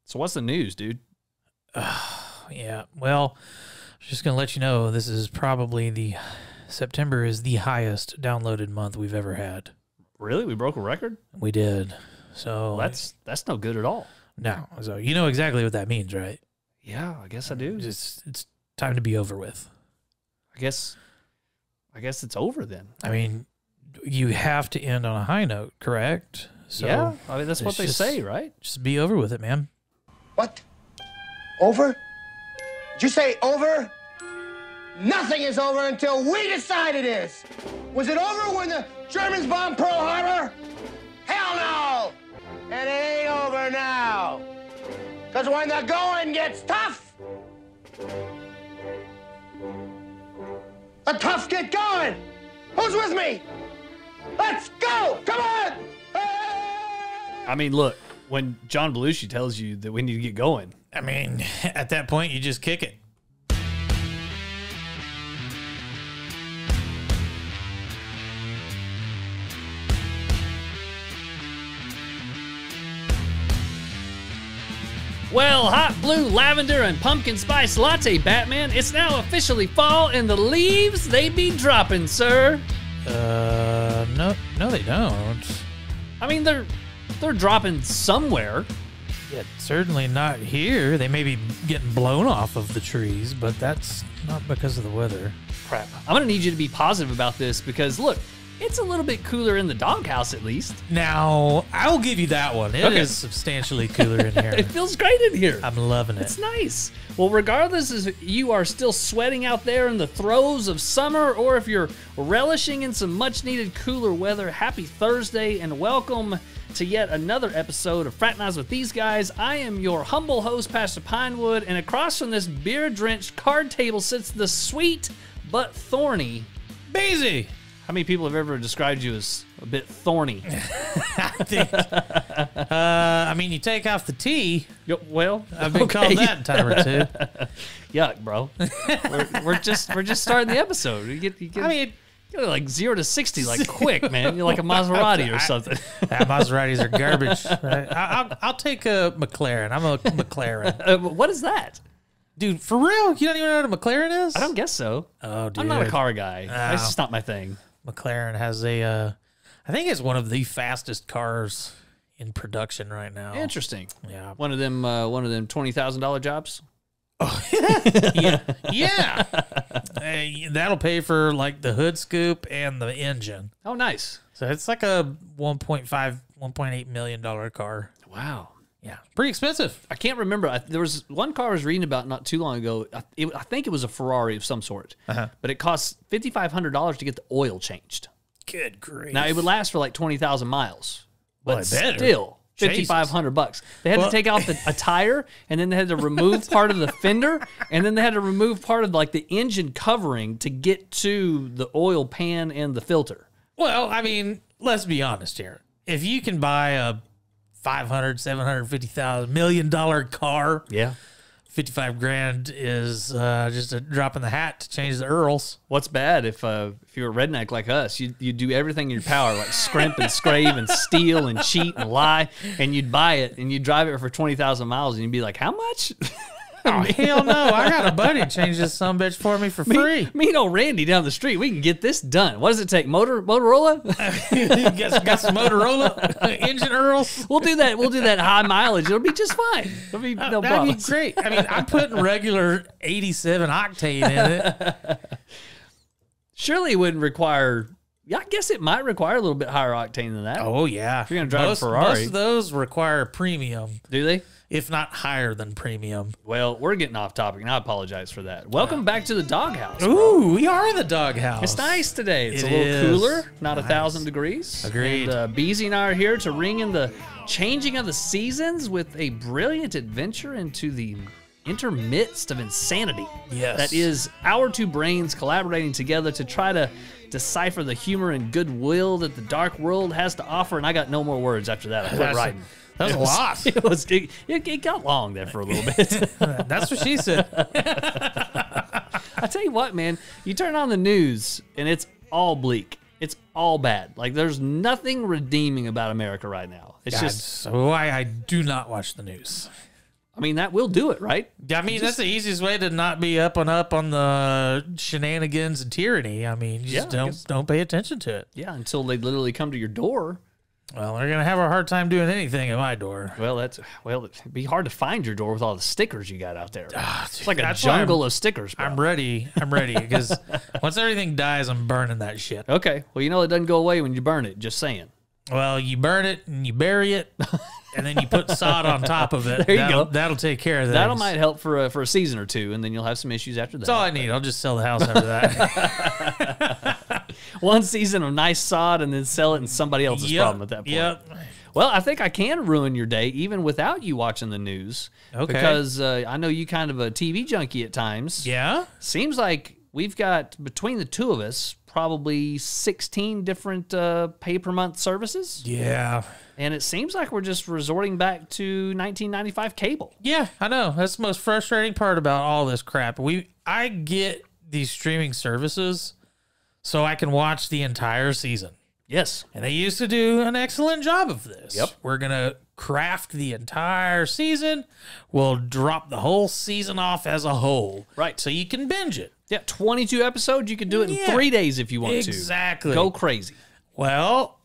So what's the news, dude? Yeah, well, I was just going to let you know this is probably September is the highest downloaded month we've ever had. Really? We broke a record? We did. So well, that's no good at all. No. So you know exactly what that means, right? Yeah, I guess I do. It's time to be over with. I guess it's over then. I mean, you have to end on a high note, correct? So yeah, I mean that's what they say, right? Just be over with it, man. What? Over? Did you say over? Nothing is over until we decide it is. Was it over when the Germans bombed Pearl Harbor? Hell no! And it ain't over now. Because when the going gets tough, the tough get going. Who's with me? Let's go! Come on! I mean, look, when John Belushi tells you that we need to get going. I mean, at that point, you just kick it. Well, hot blue lavender and pumpkin spice latte, Batman. It's now officially fall, and the leaves, they be dropping, sir. No, they don't. I mean, they're dropping somewhere. Yeah, certainly not here. They may be getting blown off of the trees, but that's not because of the weather. Crap. I'm going to need you to be positive about this because, look, it's a little bit cooler in the doghouse, at least. Now, I'll give you that one. It is substantially cooler in here. It feels great in here. I'm loving it. It's nice. Well, regardless if you are still sweating out there in the throes of summer or if you're relishing in some much-needed cooler weather, happy Thursday and welcome to yet another episode of Fraternize with these guys. I am your humble host, Pastor Pinewood, and across from this beer-drenched card table sits the sweet but thorny Beezy. How many people have ever described you as a bit thorny? I think. I mean, you take off the T. Well, I've been called that a time or two. Yuck, bro. we're just starting the episode. You get I mean, you're like 0 to 60 like quick, man. You're like a Maserati or something. Maseratis are garbage. I'll take a McLaren. I'm a McLaren. What is that? Dude, for real? You don't even know what a McLaren is? I don't guess so. Oh, dude. I'm not a car guy. That's just not my thing. McLaren has I think it's one of the fastest cars in production right now. Interesting. Yeah. One of them $20,000 jobs. Oh, yeah. That'll pay for like the hood scoop and the engine. Oh, nice. So it's like a $1.8 million car. Wow. Yeah, pretty expensive. I can't remember. There was one car I was reading about not too long ago. I think it was a Ferrari of some sort, but it cost $5,500 to get the oil changed. Good grief! Now it would last for like 20,000 miles, but well, still $5,500. They had to take out a tire, and then they had to remove part of the fender, and then they had to remove part of like the engine covering to get to the oil pan and the filter. Well, I mean, let's be honest here. If you can buy a $750,000 million car. Yeah. 55 grand is just a drop in the hat to change the Earls. What's bad if you're a redneck like us, you do everything in your power, like scrimp and scrape and steal and cheat and lie, and you'd buy it and you'd drive it for 20,000 miles and you'd be like, how much? Oh, hell no. I got a buddy to change this sumbitch for me for free. Me and old Randy down the street, we can get this done. What does it take? Motorola? got some Motorola engine Earls? We'll do that. We'll do that high mileage. It'll be just fine. It'll be no problem. That'd be great. I mean, I'm putting regular 87 octane in it. Surely it wouldn't require... Yeah, I guess it might require a little bit higher octane than that. Oh, yeah. If you're going to drive a Ferrari. Most of those require premium. Do they? If not higher than premium. Well, we're getting off topic, and I apologize for that. Welcome back to the doghouse. Ooh, we are the doghouse. It's nice today. It's a little cooler, not 1,000 degrees. Agreed. And Beezy and I are here to ring in the changing of the seasons with a brilliant adventure into the intermidst of insanity. Yes. That is our two brains collaborating together to try to decipher the humor and goodwill that the dark world has to offer. And I got no more words after that. I quit writing. That was a lot. It got long there for a little bit. That's what she said. I tell you what, man, you turn on the news and it's all bleak. It's all bad. Like there's nothing redeeming about America right now. It's just why I do not watch the news. I mean, that will do it, right? I mean, that's the easiest way to not be up on the shenanigans and tyranny. I mean, you just don't pay attention to it. Yeah, until they literally come to your door. Well, they're gonna have a hard time doing anything at my door. Well, it'd be hard to find your door with all the stickers you got out there. It's like a That's jungle of stickers, bro. I'm ready because once everything dies, I'm burning that shit. Okay, well, you know it doesn't go away when you burn it. Just saying. Well, you burn it and you bury it, and then you put sod on top of it. There you go. That'll take care of that. That might help for a season or two, and then you'll have some issues after that. That's all I need. I'll just sell the house after that. One season of nice sod, and then sell it, and somebody else's problem at that point. Yep. Well, I think I can ruin your day even without you watching the news. Okay. Because I know you kind of a TV junkie at times. Yeah. Seems like we've got, between the two of us, probably 16 different pay-per-month services. Yeah. And it seems like we're just resorting back to 1995 cable. Yeah, I know. That's the most frustrating part about all this crap. I get these streaming services so I can watch the entire season. Yes. And they used to do an excellent job of this. Yep. We're going to craft the entire season. We'll drop the whole season off as a whole. Right. So you can binge it. Yeah, 22 episodes. You can do it in 3 days if you want to. Exactly. Go crazy. Well,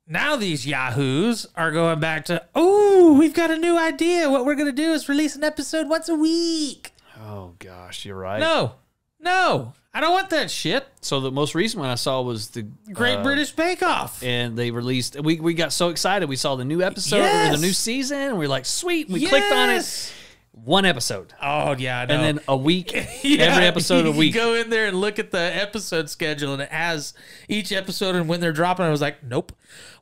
now these yahoos are going back to, oh, we've got a new idea. What we're going to do is release an episode once a week. Oh, gosh, you're right. No, I don't want that shit. So the most recent one I saw was the Great British Bake Off. And they released, we got so excited. We saw the new episode, Yes. or the new season, and we were like, sweet. We clicked on it. One episode. Oh, yeah, I know. And then a week, Yeah, every episode a week. You go in there and look at the episode schedule, and it has each episode and when they're dropping. I was like, nope.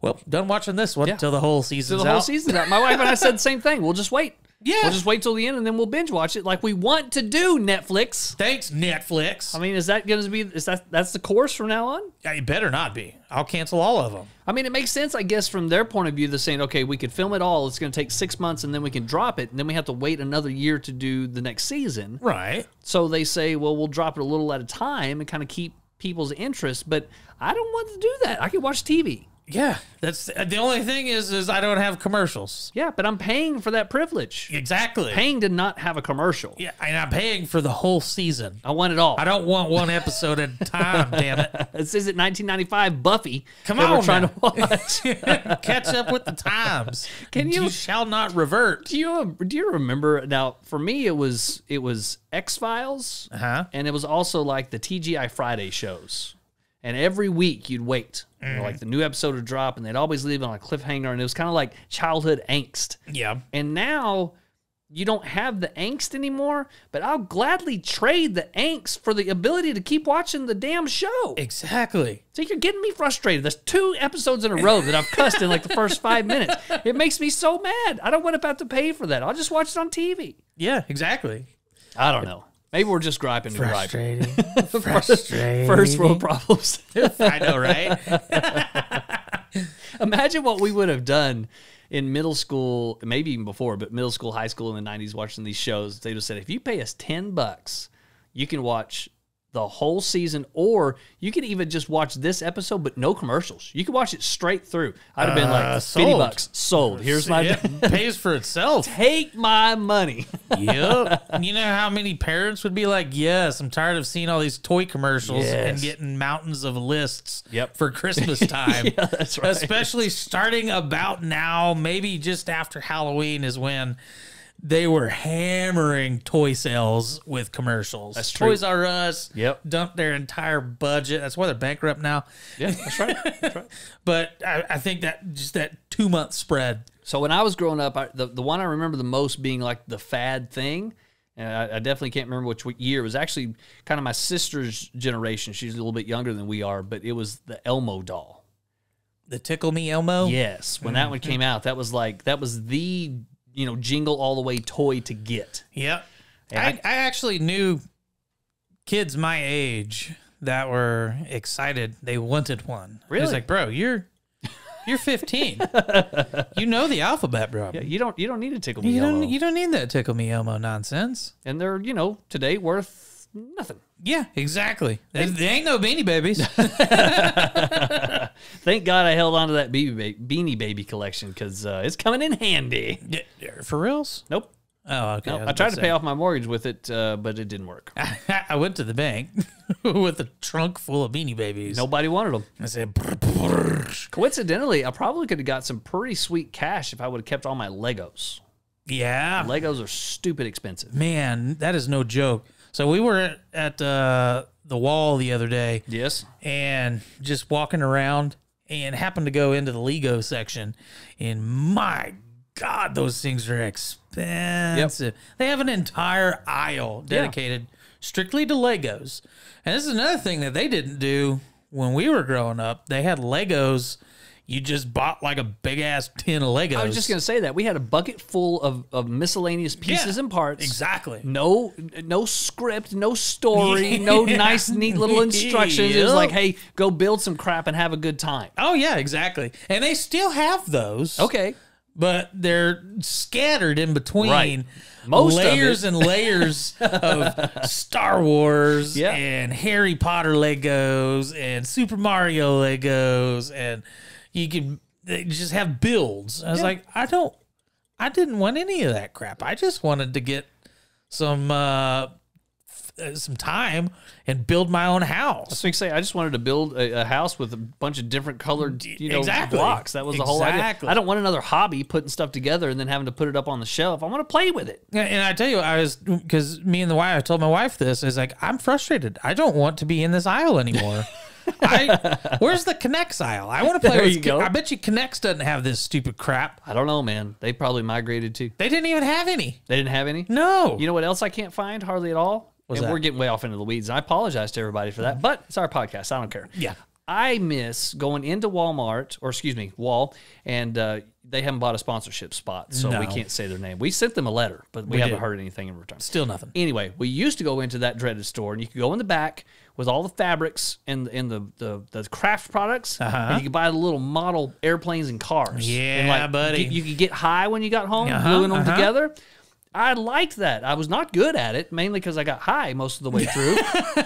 Well, done watching this one till the whole season's The out. whole season's out. My wife and I said the same thing. We'll just wait. Yeah. We'll just wait till the end, and then we'll binge watch it like we want to do, Netflix. Thanks, Netflix. I mean, is that going to be, that's the course from now on? Yeah, you better not be. I'll cancel all of them. I mean, it makes sense, I guess, from their point of view. They're saying, okay, we could film it all. It's going to take 6 months, and then we can drop it, and then we have to wait another year to do the next season. Right. So they say, well, we'll drop it a little at a time and kind of keep people's interest. But I don't want to do that. I can watch TV. Yeah, that's the only thing is I don't have commercials. Yeah, but I'm paying for that privilege. Exactly. Paying to not have a commercial. Yeah, and I'm paying for the whole season. I want it all. I don't want one episode at a time, damn it. This isn't 1995 Buffy. Come that on, we're trying now. to watch. Catch up with the times. You shall not revert. Do you remember? Now, for me, it was X-Files, and it was also like the TGI Friday shows. And every week you'd wait, like the new episode would drop, and they'd always leave it on a cliffhanger, and it was kind of like childhood angst. Yeah. And now you don't have the angst anymore, but I'll gladly trade the angst for the ability to keep watching the damn show. Exactly. So you're getting me frustrated. There's 2 episodes in a row that I've cussed in like the first 5 minutes. It makes me so mad. I don't want to have to pay for that. I'll just watch it on TV. Yeah, exactly. I don't know. Maybe we're just griping to gripe. Frustrating. First world problems. I know, right? Imagine what we would have done in middle school, maybe even before, but middle school, high school in the 90s watching these shows. They'd have said, if you pay us $10, you can watch the whole season, or you can even just watch this episode, but no commercials. You can watch it straight through. I'd have been like, $50. Sold. Here's my... It pays for itself. Take my money. Yep. You know how many parents would be like, yes, I'm tired of seeing all these toy commercials and getting mountains of lists for Christmas time. Yeah, that's right. Especially starting about now, maybe just after Halloween is when they were hammering toy sales with commercials. That's true. Toys R Us dumped their entire budget. That's why they're bankrupt now. Yeah, that's right. That's right. But I think that just that 2-month spread. So when I was growing up, the one I remember the most being like the fad thing, and I definitely can't remember which year. It was actually kind of my sister's generation. She's a little bit younger than we are, but it was the Elmo doll. The Tickle Me Elmo? Yes. When that one came out, that was the jingle all the way toy to get. Yep. I actually knew kids my age that were excited. They wanted one. Really? I was like, bro, you're 15. You know the alphabet, bro. Yeah, you don't need a Tickle Me Elmo. You don't need that Tickle Me Elmo nonsense. And they're, today worth nothing. Yeah, exactly. They ain't no Beanie Babies. Thank God I held on to that Beanie Baby collection because it's coming in handy. For reals? Nope. Oh, okay. No, I tried to pay off my mortgage with it, but it didn't work. I went to the bank with a trunk full of Beanie Babies. Nobody wanted them. I said, Coincidentally, I probably could have got some pretty sweet cash if I would have kept all my Legos. yeah. Legos are stupid expensive. Man, that is no joke. So we were at the wall the other day. Yes. And just walking around and happened to go into the Lego section. And my God, those things are expensive. They have an entire aisle dedicated strictly to Legos. And this is another thing that they didn't do when we were growing up. They had Legos. You just bought like a big ass tin of Legos. I was just going to say that. We had a bucket full of miscellaneous pieces and parts. Exactly. No script, no story, no nice, neat little instructions. It was like, hey, go build some crap and have a good time. Oh, yeah, exactly. And they still have those. Okay. But they're scattered in between Right. Most layers of it. and layers of Star Wars and Harry Potter Legos and Super Mario Legos, and they just have builds. I was like, I didn't want any of that crap. I just wanted to get some time and build my own house. I just wanted to build a house with a bunch of different colored, Exactly. blocks. That was the whole idea. I don't want another hobby putting stuff together and then having to put it up on the shelf. I want to play with it. And I tell you, because me and the wife, I told my wife this, is like, I'm frustrated. I don't want to be in this aisle anymore. Where's the Connects aisle? I want to play with. I bet you Connects doesn't have this stupid crap. I don't know, man. They probably migrated too. They didn't even have any. They didn't have any? No. You know what else I can't find hardly at all? We're getting way off into the weeds. And I apologize to everybody for that, but it's our podcast. I don't care. Yeah. I miss going into Walmart, or excuse me, Wall, and they haven't bought a sponsorship spot, so we can't say their name. We sent them a letter, but we haven't heard anything in return. Still nothing. Anyway, we used to go into that dreaded store, and you could go in the back with all the fabrics and the craft products, and you could buy the little model airplanes and cars. Yeah, and buddy. You could get high when you got home, gluing them together. I liked that. I was not good at it, mainly because I got high most of the way through.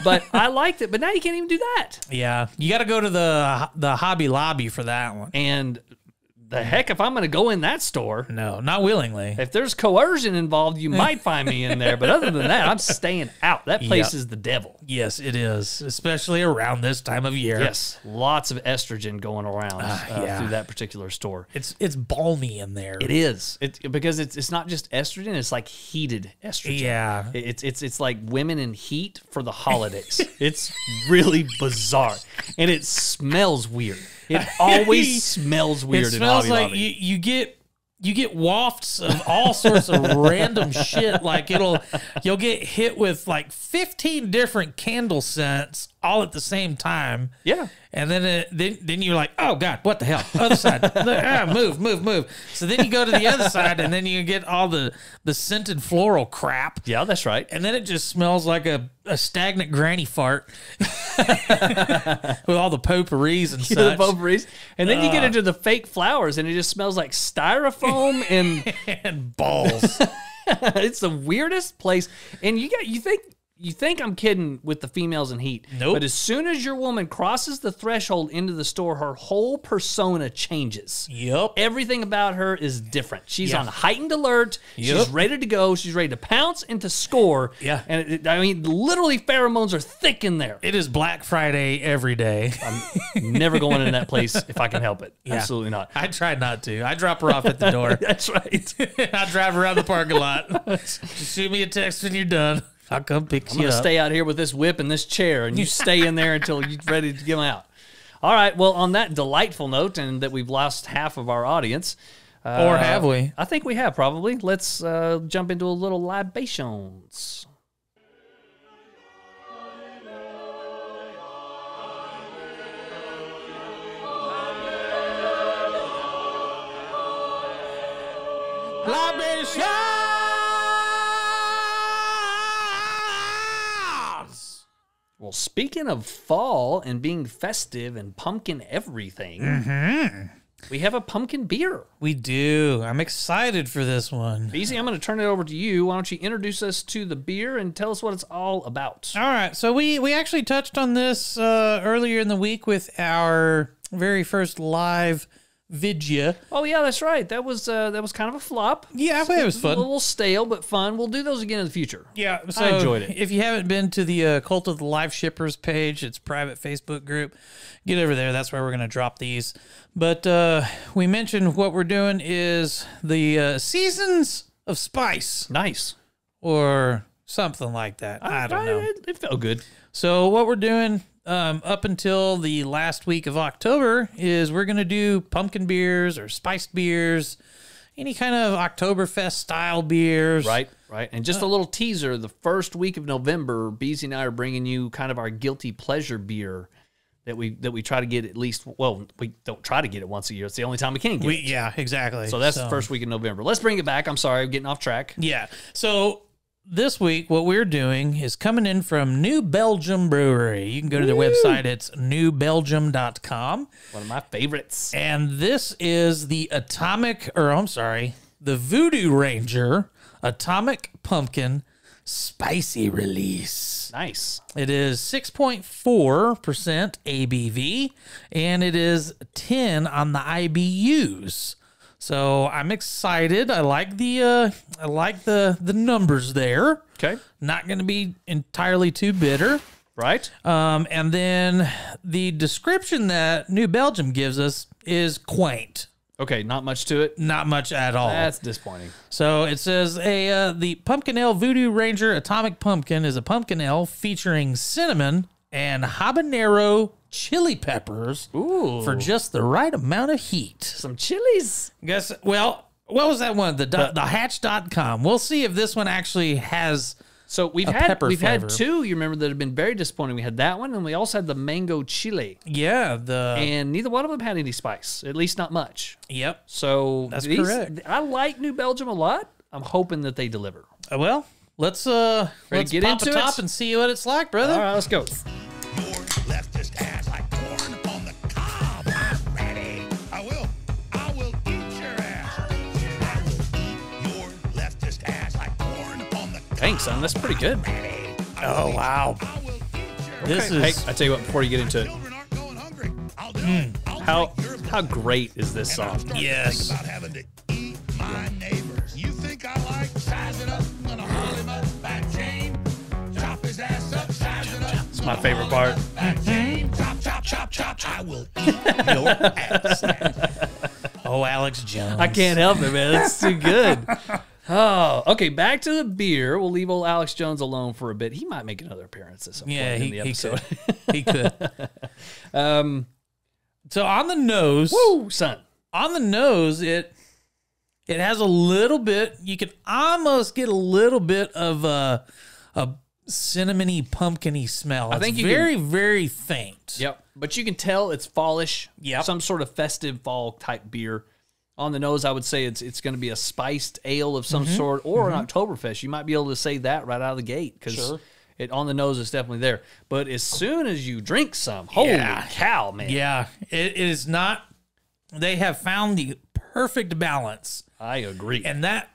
But I liked it. But now you can't even do that. Yeah, you got to go to the Hobby Lobby for that one. And the heck, if I'm going to go in that store, no, not willingly. If there's coercion involved, you might find me in there. But other than that, I'm staying out. That place is the devil. Yes, it is, especially around this time of year. Yes, lots of estrogen going around through that particular store. It's balmy in there. It is. Because it's not just estrogen; it's like heated estrogen. Yeah, it's like women in heat for the holidays. It's really bizarre, and it smells weird. It always smells weird. It smells in Hobby like Lobby. you get wafts of all sorts of random shit. Like you'll get hit with like 15 different candle scents all at the same time. Yeah. And then you're like, oh God, what the hell? Other side. Move. So then you go to the other side, and then you get all the scented floral crap. Yeah, that's right. And then it just smells like a stagnant granny fart with all the potpourris and such. The potpourris. And then you get into the fake flowers, and it just smells like styrofoam and balls. It's the weirdest place. And you think I'm kidding with the females in heat. Nope. But as soon as your woman crosses the threshold into the store, her whole persona changes. Yep. Everything about her is different. She's on heightened alert. Yep. She's ready to go. She's ready to pounce and to score. Yeah. And literally pheromones are thick in there. It is Black Friday every day. I'm never going in that place if I can help it. Yeah. Absolutely not. I tried not to. I drop her off at the door. That's right. I drive around the parking lot. Just shoot me a text when you're done. I'll come pick you up. I'm going to stay out here with this whip and this chair, and you stay in there until you're ready to get them out. All right. Well, on that delightful note, and that we've lost half of our audience. Or have we? I think we have, probably. Let's jump into a little libations. Libations! Well, speaking of fall and being festive and pumpkin everything, we have a pumpkin beer. We do. I'm excited for this one. Beezy, I'm going to turn it over to you. Why don't you introduce us to the beer and tell us what it's all about? All right. So we actually touched on this earlier in the week with our very first live vidya. Oh yeah, that's right. That was kind of a flop. Yeah, it was fun. A little stale, but fun. We'll do those again in the future. Yeah, so I enjoyed it. If you haven't been to the Cult of the Live Shippers page, it's a private Facebook group. Get over there. That's where we're going to drop these. But we mentioned what we're doing is the Seasons of Spice. Nice. Or something like that. I don't know. It felt good. So what we're doing up until the last week of October is we're going to do pumpkin beers or spiced beers, any kind of Oktoberfest style beers. Right. And just a little teaser, the first week of November, Beezy and I are bringing you kind of our guilty pleasure beer that we try to get at least, well, we don't try to get it once a year. It's the only time we can get it. Yeah, exactly. So that's the first week of November. Let's bring it back. I'm sorry, I'm getting off track. Yeah. So this week, what we're doing is coming in from New Belgium Brewery. You can go to their website. It's newbelgium.com. One of my favorites. And this is the the Voodoo Ranger Atomic Pumpkin Spicy Release. Nice. It is 6.4% ABV, and it is 10 on the IBUs. So I'm excited. I like the numbers there. Okay. Not going to be entirely too bitter. Right. And then the description that New Belgium gives us is quaint. Okay, not much to it. Not much at all. That's disappointing. So it says the Pumpkin Ale Voodoo Ranger Atomic Pumpkin is a pumpkin ale featuring cinnamon and habanero chili peppers for just the right amount of heat. Some chilies. What was that one? The hatch.com. We'll see if this one actually has So we've had two, you remember, that have been very disappointing. We had that one, and we also had the mango chili. Yeah, and neither one of them had any spice, at least not much. Yep. So that's correct. I like New Belgium a lot. I'm hoping that they deliver. Well, let's get pop into the top and see what it's like, brother. All right, let's go. Your leftist ass like corn on the cob. I'm ready. I will eat your ass. I will eat your leftist ass like corn on the cob. Thanks, son. That's pretty good. Oh, wow. This is... Hey, I tell you what, before you get into it, Children aren't going hungry. I'll do it. how great is this song? Yes. About having to eat my neighbors. You think I like sizing up? I'm gonna haul him up that chain. Chop his ass up, size it up. It's my favorite part. Chop. I will eat your ass. Oh, Alex Jones. I can't help it, man. It's too good. Oh, okay. Back to the beer. We'll leave old Alex Jones alone for a bit. He might make another appearance at some point in the episode. He could. So on the nose, Woo, son. On the nose, it has a little bit. You can almost get a little bit of a cinnamony, pumpkiny smell. I think it's very faint. Yep, but you can tell it's fallish. Yep. Some sort of festive fall type beer. On the nose, I would say it's going to be a spiced ale of some sort, or an Oktoberfest. You might be able to say that right out of the gate because it on the nose is definitely there. But as soon as you drink some, holy cow, man! Yeah, it is not. They have found the perfect balance. I agree. And that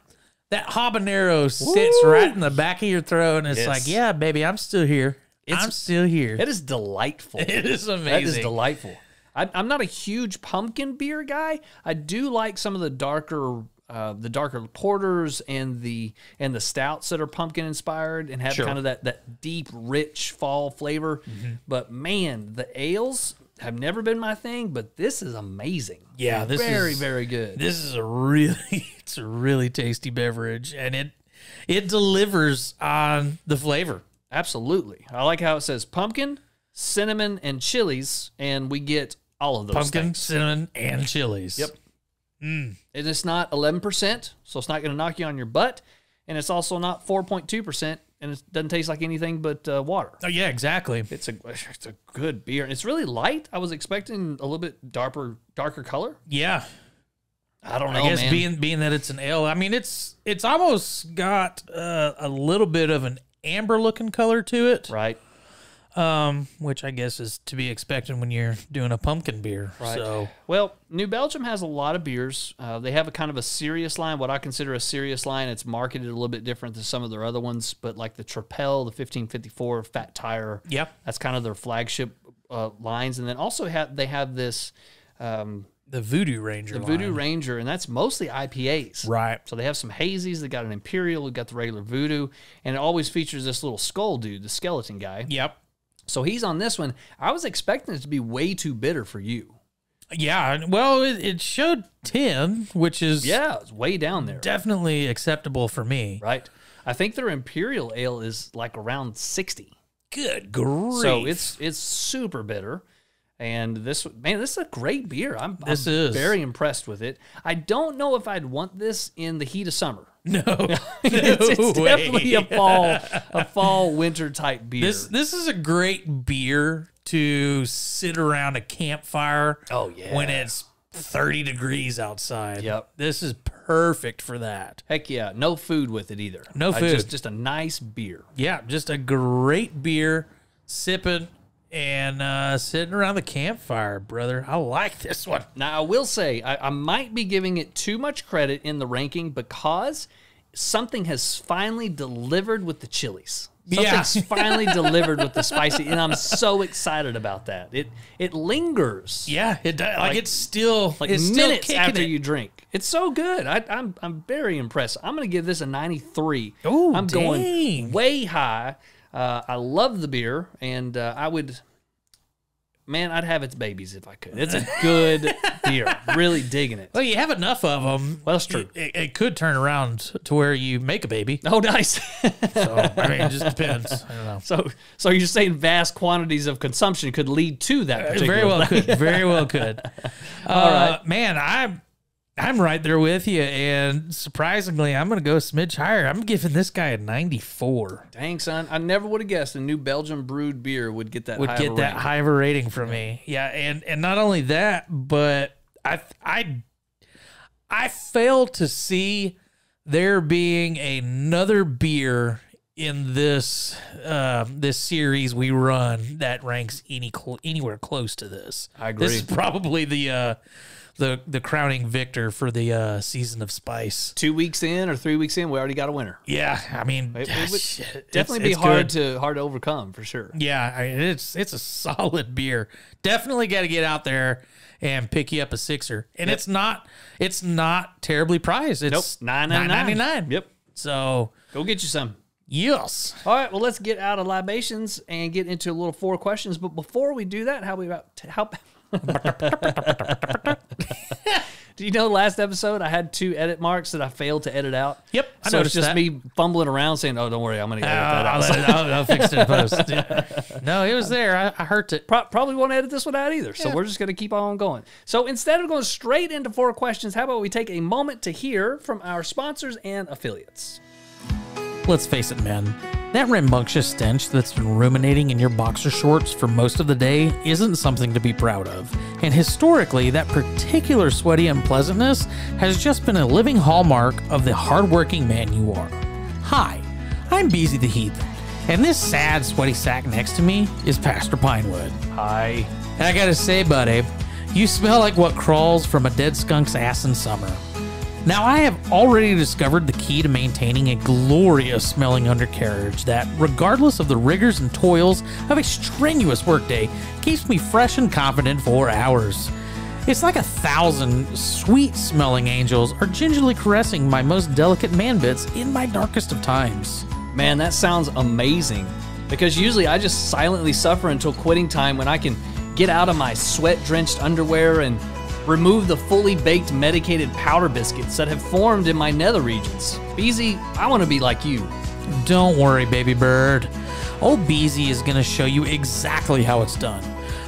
habanero sits right in the back of your throat, and it's like, yeah, baby, I'm still here. I'm still here. It is delightful. It is amazing. That is delightful. I'm not a huge pumpkin beer guy. I do like some of the darker porters and the stouts that are pumpkin inspired and have kind of that deep, rich fall flavor. But man, the ales have never been my thing. But this is amazing. Yeah, this very, is very good. This is a really tasty beverage, and it delivers on the flavor. Absolutely. I like how it says pumpkin, cinnamon, and chilies, and we get all of those pumpkin, things. cinnamon, and chilies. Yep. And it's not 11%, so it's not going to knock you on your butt, and it's also not 4.2%, and it doesn't taste like anything but water. Oh yeah, exactly. It's a good beer, and it's really light. I was expecting a little bit darker color. Yeah. I don't know. I guess man. being that it's an ale, I mean it's almost got a little bit of an amber looking color to it, right? Which I guess is to be expected when you're doing a pumpkin beer. Right. So, well, New Belgium has a lot of beers. They have a kind of a serious line, what I consider a serious line. It's marketed a little bit different than some of their other ones, but like the Trapel, the 1554, Fat Tire. Yep. That's kind of their flagship lines. And then also they have this The Voodoo Ranger. The Voodoo Ranger, and that's mostly IPAs. Right. So they have some hazies. They got an Imperial. They got the regular Voodoo, and it always features this little skull dude, the skeleton guy. Yep. So he's on this one. I was expecting it to be way too bitter for you. Yeah. Well, it showed 10, which is it's way down there. definitely acceptable for me. Right. I think their Imperial Ale is like around 60. Good grief. So it's super bitter. And this is a great beer. I'm very impressed with it. I don't know if I'd want this in the heat of summer. No, it's definitely a fall winter type beer. This is a great beer to sit around a campfire. Oh yeah, when it's 30 degrees outside. Yep, this is perfect for that. Heck yeah, no food with it either. No food, just a nice beer. Yeah, just a great beer, sipping and sitting around the campfire, brother. I like this one. Now, I will say, I might be giving it too much credit in the ranking because something has finally delivered with the chilies. Something's finally delivered with the spicy, and I'm so excited about that. It lingers. Yeah, it does. Like it's still minutes after you drink. It's so good. I'm very impressed. I'm going to give this a 93. Oh, I'm going way high. I love the beer, and I'd have its babies if I could. It's a good beer. Really digging it. Well, you have enough of them. Well, that's true. It could turn around to where you make a baby. Oh, nice. So, I mean, it just depends. I don't know. So you're saying vast quantities of consumption could lead to that particular Very well thing. could. Very well could. All right. Man, I'm right there with you, and surprisingly, I'm going to go a smidge higher. I'm giving this guy a 94. Dang, son. I never would have guessed a new Belgian brewed beer would get that high of a rating from me. Yeah, and not only that, but I fail to see there being another beer in this this series we run that ranks anywhere close to this. I agree. This is probably the crowning victor for the season of spice. 2 weeks in or 3 weeks in, we already got a winner. Yeah, I mean, it would definitely be hard to overcome for sure. Yeah, I mean, it's a solid beer. Definitely got to get out there and pick you up a sixer. And it's not terribly priced. It's $9.99. Yep. So go get you some. Yes. All right. Well, let's get out of libations and get into a little 4 questions. But before we do that, do you know last episode I had 2 edit marks that I failed to edit out? Yep. So it's just me fumbling around saying, "Oh, don't worry, I'm going to edit that out." I'll fix it in post. Yeah. No, it was there. I heard it. Probably won't edit this one out either. So we're just going to keep on going. So instead of going straight into 4 questions, how about we take a moment to hear from our sponsors and affiliates? Let's face it, men. That rambunctious stench that's been ruminating in your boxer shorts for most of the day isn't something to be proud of. And historically, that particular sweaty unpleasantness has just been a living hallmark of the hardworking man you are. Hi, I'm Beezy the Heathen, and this sad, sweaty sack next to me is Pastor Pinewood. Hi. And I gotta say, buddy, you smell like what crawls from a dead skunk's ass in summer. Now, I have already discovered the key to maintaining a glorious smelling undercarriage that, regardless of the rigors and toils of a strenuous workday, keeps me fresh and confident for hours. It's like 1,000 sweet smelling angels are gingerly caressing my most delicate man bits in my darkest of times. Man, that sounds amazing. Because usually I just silently suffer until quitting time when I can get out of my sweat-drenched underwear and remove the fully baked medicated powder biscuits that have formed in my nether regions. Beezy, I want to be like you. Don't worry, baby bird. Old Beezy is going to show you exactly how it's done.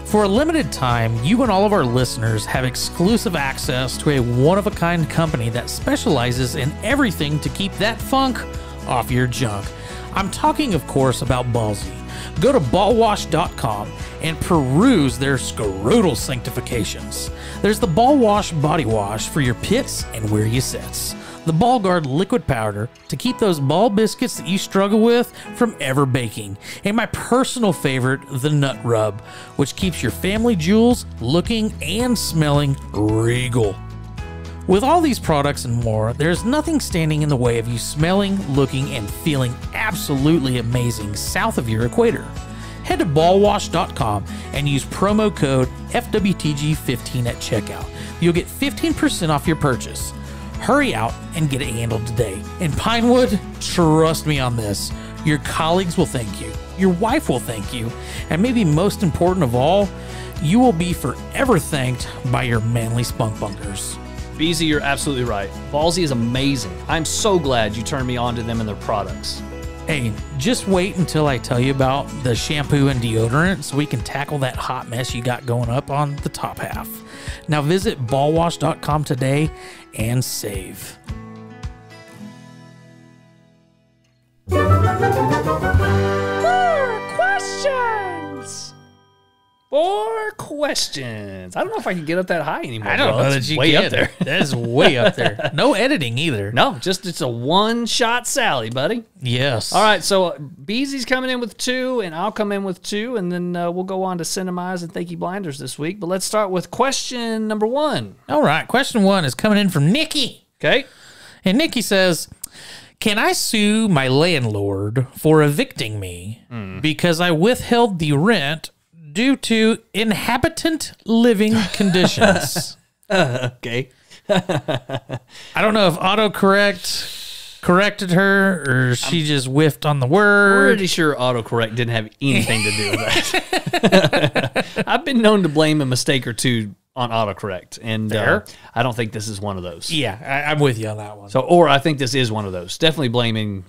For a limited time, you and all of our listeners have exclusive access to a one-of-a-kind company that specializes in everything to keep that funk off your junk. I'm talking, of course, about Ballsy. Go to ballwash.com and peruse their scrotal sanctifications. There's the Ball Wash Body Wash for your pits and where you sits. The Ball Guard Liquid Powder to keep those ball biscuits that you struggle with from ever baking. And my personal favorite, the Nut Rub, which keeps your family jewels looking and smelling regal. With all these products and more, there's nothing standing in the way of you smelling, looking, and feeling absolutely amazing south of your equator. head to ballwash.com and use promo code FWTG15 at checkout. You'll get 15% off your purchase. Hurry out and get it handled today. In Pinewood, trust me on this, your colleagues will thank you, your wife will thank you, and maybe most important of all, you will be forever thanked by your manly spunk bunkers. Beezy, you're absolutely right. Ballsy is amazing. I'm so glad you turned me on to them and their products. Hey, just wait until I tell you about the shampoo and deodorant so we can tackle that hot mess you got going up on the top half. Now visit ballwash.com today and save. Four questions. I don't know if I can get up that high anymore. I don't bro. know It's that you way can. up there. That is way up there. No editing either. No, just it's a one-shot Sally, buddy. Yes. All right, so Beezy's coming in with 2, and I'll come in with 2, and then we'll go on to Cinemize and Thinky Blinders this week. But let's start with question number 1. All right. Question 1 is coming in from Nikki. Okay. And Nikki says, can I sue my landlord for evicting me because I withheld the rent due to inhabitant living conditions? Okay. I don't know if autocorrect corrected her or she just whiffed on the word. Pretty sure autocorrect didn't have anything to do with that. I've been known to blame a mistake or two on autocorrect, and I don't think this is one of those. Yeah, I'm with you on that one. So, or I think this is one of those. Definitely blaming.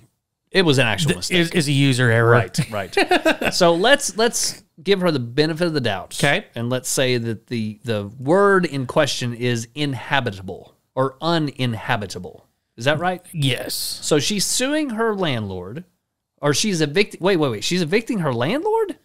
It was an actual mistake. Is a user error. Right. So let's give her the benefit of the doubt. Okay. And let's say that the word in question is inhabitable or uninhabitable. Is that right? Yes. So she's suing her landlord, or she's evicting. Wait. She's evicting her landlord?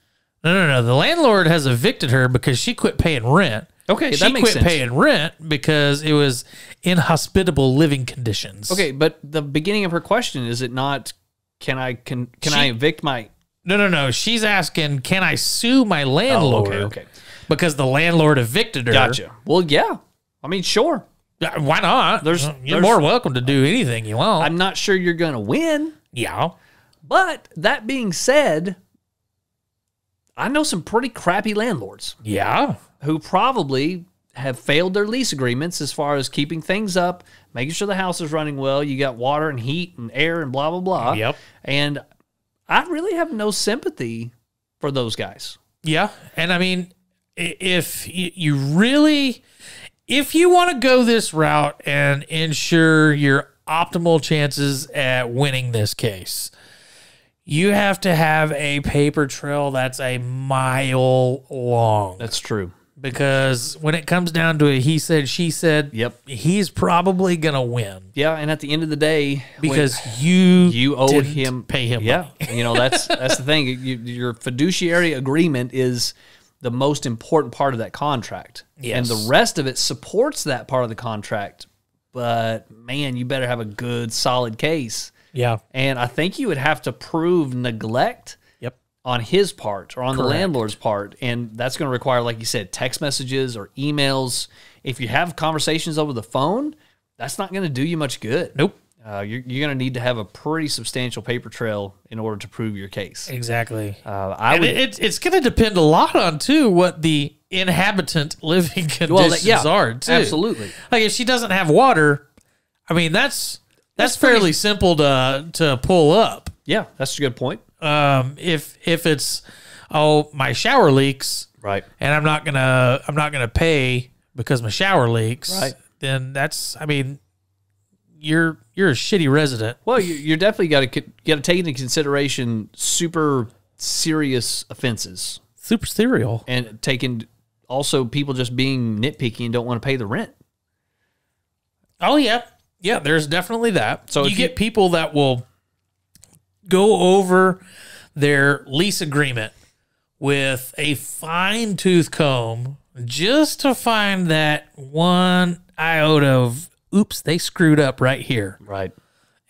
No. The landlord has evicted her because she quit paying rent. Okay, that makes sense. She quit paying rent because it was inhospitable living conditions. Okay, but the beginning of her question, is it not, can I evict my... No. She's asking, can I sue my landlord? Oh, okay. Because the landlord evicted her. Gotcha. Well, yeah. I mean, sure. Why not? You're more welcome to do anything you want. I'm not sure you're going to win. Yeah. But that being said, I know some pretty crappy landlords. Yeah. Who probably have failed their lease agreements as far as keeping things up, making sure the house is running well. You got water and heat and air and blah, blah, blah. Yep. And I really have no sympathy for those guys. Yeah. And I mean, if you want to go this route and ensure your optimal chances at winning this case, you have to have a paper trail that's a mile long. That's true. Because when it comes down to it, he said, she said, yep, he's probably going to win. Yeah, and at the end of the day, because you owed him, pay him yeah, money. You know, that's the thing. Your fiduciary agreement is the most important part of that contract. Yes. And the rest of it supports that part of the contract. But, man, you better have a good, solid case. Yeah. And I think you would have to prove neglect on his part or on the landlord's part. And that's going to require, like you said, text messages or emails. If you have conversations over the phone, that's not going to do you much good. Nope. You're going to need to have a pretty substantial paper trail in order to prove your case. Exactly. It's going to depend a lot on, too, what the inhabitant living conditions are, too. Absolutely. Like, if she doesn't have water, I mean, that's fairly simple to pull up. Yeah, that's a good point. If it's my shower leaks, right, and I'm not gonna pay because my shower leaks, right, then that's, I mean, you're a shitty resident. Well, you're definitely got to take into consideration super serious offenses, super serial, and taking also people just being nitpicky and don't want to pay the rent. Oh yeah, there's definitely that. So you get people that will go over their lease agreement with a fine-tooth comb just to find that one iota of, oops, they screwed up right here. Right.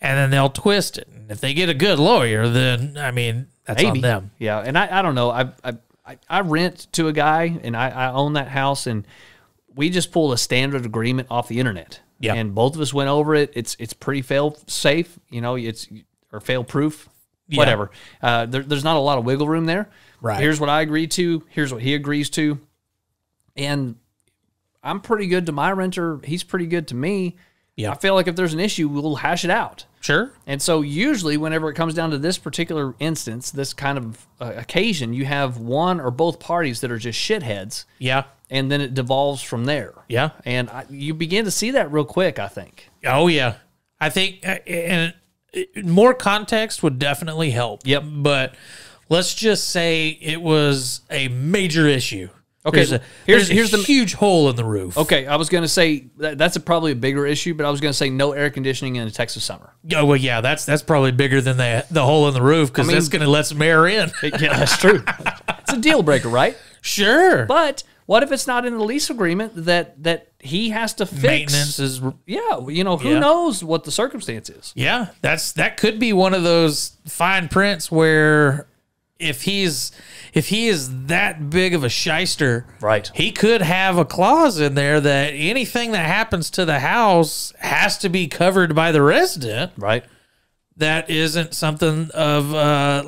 And then they'll twist it. And if they get a good lawyer, then, I mean, that's on them. Yeah, and I don't know. I rent to a guy, and I own that house, and we just pulled a standard agreement off the internet. Yeah. And both of us went over it. It's pretty fail-safe, you know, or fail-proof. whatever. There's not a lot of wiggle room there. Right. Here's what I agree to. Here's what he agrees to. And I'm pretty good to my renter. He's pretty good to me. Yeah. I feel like if there's an issue, we'll hash it out. Sure. And so usually whenever it comes down to this particular instance, this kind of occasion, you have one or both parties that are just shitheads. Yeah. And then it devolves from there. Yeah. And you begin to see that real quick, I think. Oh, yeah. I think and more context would definitely help. Yep. But let's just say it was a major issue. Okay, Here's the huge hole in the roof. Okay, I was going to say that's probably a bigger issue, but I was going to say no air conditioning in a Texas summer. Oh, well, yeah, that's probably bigger than the hole in the roof because that's going to let some air in. Yeah, that's true. It's a deal breaker, right? Sure. But what if it's not in the lease agreement that he has to fix? Maintenance is... Yeah, who knows what the circumstance is. Yeah, that could be one of those fine prints where if he is that big of a shyster, right, he could have a clause in there that anything that happens to the house has to be covered by the resident. Right. That isn't something of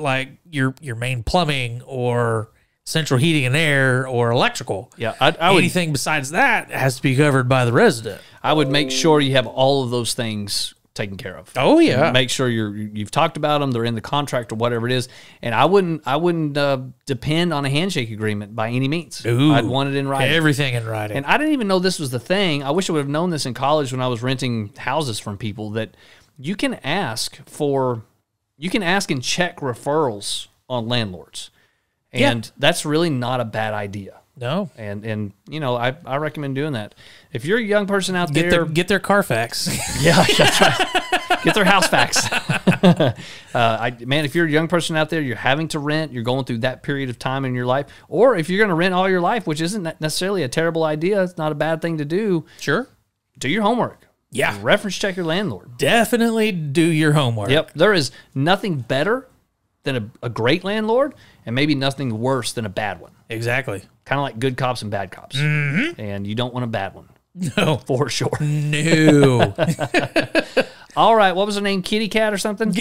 like your main plumbing or central heating and air or electrical. Yeah, I would, anything besides that has to be covered by the resident. I would make sure you have all of those things taken care of. Oh yeah, and make sure you've talked about them. They're in the contract or whatever it is. And I wouldn't depend on a handshake agreement by any means. Ooh, I'd want it in writing. Everything in writing. And I didn't even know this was the thing. I wish I would have known this in college when I was renting houses from people, that you can ask and check referrals on landlords. And that's really not a bad idea. No. And I recommend doing that. If you're a young person out there... Get their Carfax. Yeah, that's right. Get their house facts. Man, if you're a young person out there, you're having to rent, you're going through that period of time in your life, or if you're going to rent all your life, which isn't necessarily a terrible idea, it's not a bad thing to do. Sure. Do your homework. Yeah. Reference check your landlord. Definitely do your homework. Yep. There is nothing better than a great landlord, and maybe nothing worse than a bad one. Exactly. Kind of like good cops and bad cops. Mm-hmm. And you don't want a bad one. No. For sure. No. All right. What was her name? Kitty Cat or something?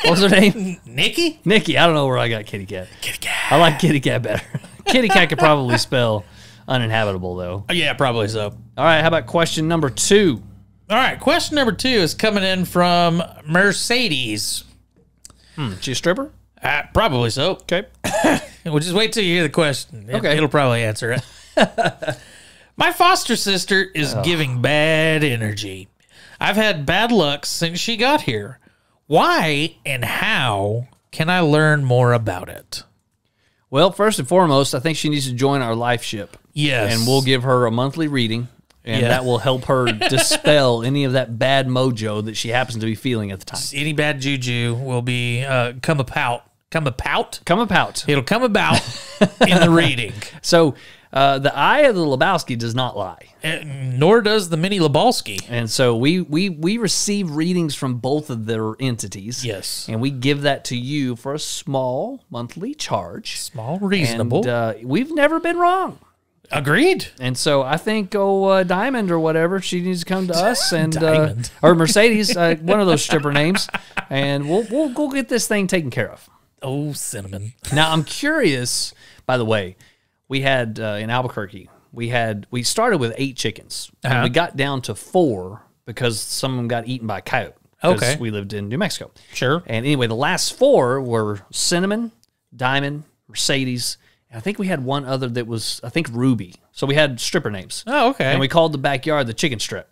What was her name? Nikki? Nikki. I don't know where I got Kitty Cat. Kitty Cat. I like Kitty Cat better. Kitty Cat could probably spell uninhabitable, though. Yeah, probably so. All right. How about question number 2? All right. Question number 2 is coming in from Mercedes. She a stripper? Probably so. Okay. We'll just wait till you hear the question. Okay. It'll probably answer it. My foster sister is giving bad energy. I've had bad luck since she got here. Why and how can I learn more about it? Well, first and foremost, I think she needs to join our life ship. Yes. And we'll give her a monthly reading, and that will help her dispel any of that bad mojo that she happens to be feeling at the time. Any bad juju will be come about. Come about? Come about. It'll come about in the reading. So the eye of the Lebowski does not lie. Nor does the mini Lebowski. And so we receive readings from both of their entities. Yes. And we give that to you for a small monthly charge. Small, reasonable. And we've never been wrong. Agreed. And so I think Diamond or whatever, she needs to come to us, and Diamond. or Mercedes, one of those stripper names, and we'll go get this thing taken care of. Oh, cinnamon. Now I'm curious. By the way, we had in Albuquerque, we started with 8 chickens, and we got down to 4 because some of them got eaten by a coyote. Okay. We lived in New Mexico. Sure. And anyway, the last 4 were Cinnamon, Diamond, Mercedes. I think we had one other that was, I think, Ruby. So we had stripper names. Oh, okay. And we called the backyard the chicken strip.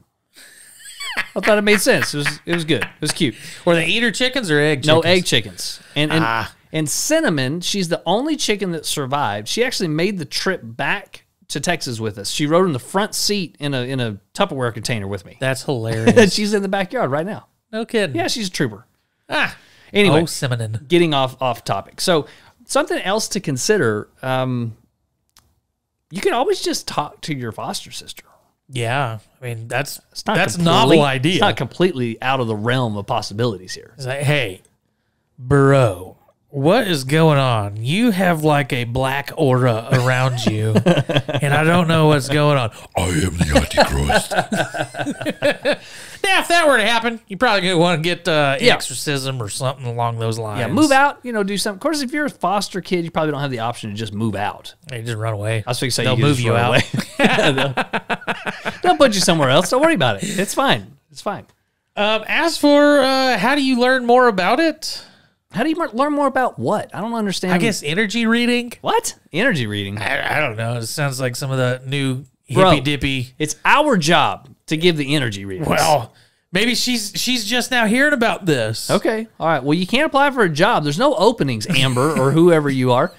I thought it made sense. It was good. It was cute. Were they eater chickens or egg chickens? No, egg chickens. And Cinnamon, she's the only chicken that survived. She actually made the trip back to Texas with us. She rode in the front seat in a Tupperware container with me. That's hilarious. She's in the backyard right now. No kidding. Yeah, she's a trooper. Anyway. Anyway, cinnamon. Getting off topic. So something else to consider, you can always just talk to your foster sister. Yeah. I mean, that's a novel idea. It's not completely out of the realm of possibilities here. It's like, hey, bro, what is going on? You have like a black aura around you, and I don't know what's going on. I am the Antichrist. Now, if that were to happen, you probably going to want to get exorcism or something along those lines. Yeah, move out, do something. Of course, if you're a foster kid, you probably don't have the option to just move out. You just run away. I was going to say they'll you can move just you run out. away. They'll put you somewhere else. Don't worry about it. It's fine. It's fine. As for how do you learn more about it? How do you learn more about what? I don't understand. I guess energy reading. What? Energy reading? I don't know. It sounds like some of the new Bro, hippy-dippy. It's our job to give the energy readings. Well, maybe she's just now hearing about this. Okay. All right. Well, you can't apply for a job. There's no openings, Amber, or whoever you are.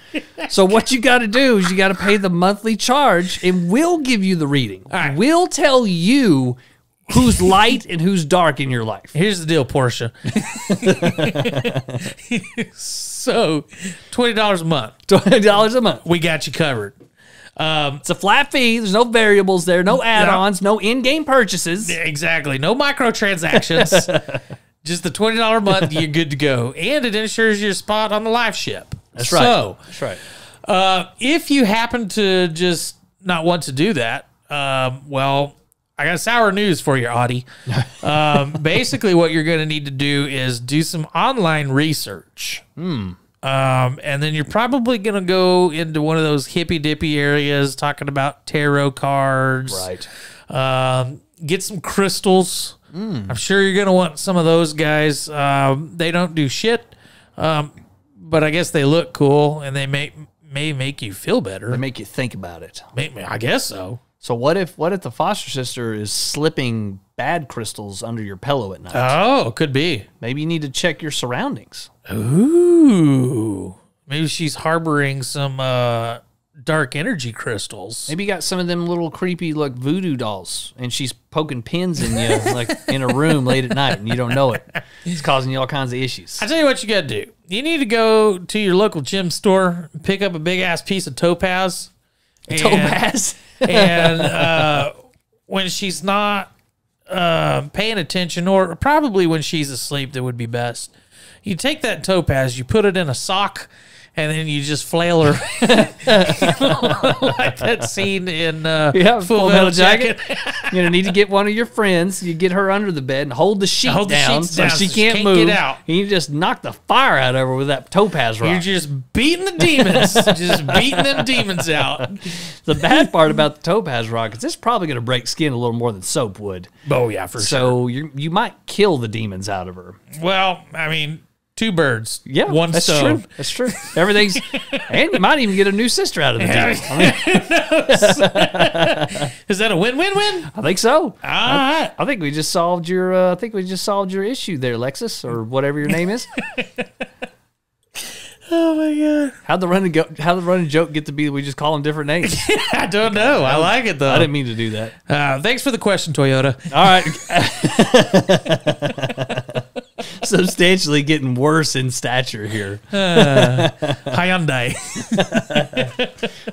So what you got to do is you got to pay the monthly charge, and we'll give you the reading. right. We'll tell you who's light and who's dark in your life. Here's the deal, Portia. So, $20 a month. $20 a month. We got you covered. It's a flat fee. There's no variables there, no add-ons, no in-game purchases. Exactly. No microtransactions. Just the $20 a month, you're good to go. And it ensures your spot on the live ship. That's right. So, That's right. if you happen to just not want to do that, well, I got sour news for you, Audie. Basically, what you're going to need to do is do some online research. And then you're probably going to go into one of those hippy-dippy areas talking about tarot cards. Right. Get some crystals. I'm sure you're going to want some of those guys. They don't do shit, but I guess they look cool, and they may make you feel better. They make you think about it. I guess so. So what if the foster sister is slipping bad crystals under your pillow at night? Oh, could be. Maybe you need to check your surroundings. Ooh. Maybe she's harboring some dark energy crystals. Maybe you got some of them little creepy like voodoo dolls, and she's poking pins in you like in a room late at night, and you don't know it. It's causing you all kinds of issues. I tell you what you got to do. You need to go to your local gem store, pick up a big ass piece of topaz. Topaz. And when she's not paying attention, or probably when she's asleep, that would be best. You take that topaz, you put it in a sock, and then you just flail her like that scene in Full Metal Jacket. You're gonna need to get one of your friends. You get her under the bed and hold the sheet down so she can't move. Get out. And you just knock the fire out of her with that topaz rock. You're just beating the demons, just beating them demons out. The bad part about the topaz rock is it's probably gonna break skin a little more than soap would. Oh yeah, for sure. So you might kill the demons out of her. Well, I mean, two birds, one that's stone. True. That's true. Everything's, and you might even get a new sister out of the deal. Is that a win-win-win? I think so. All right. I think we just solved your. I think we just solved your issue there, Lexus, or whatever your name is. Oh my god! How'd the running joke get to be that we just call them different names? I don't know. I like it though. I didn't mean to do that. Thanks for the question, Toyota. All right. Substantially getting worse in stature here. Hyundai.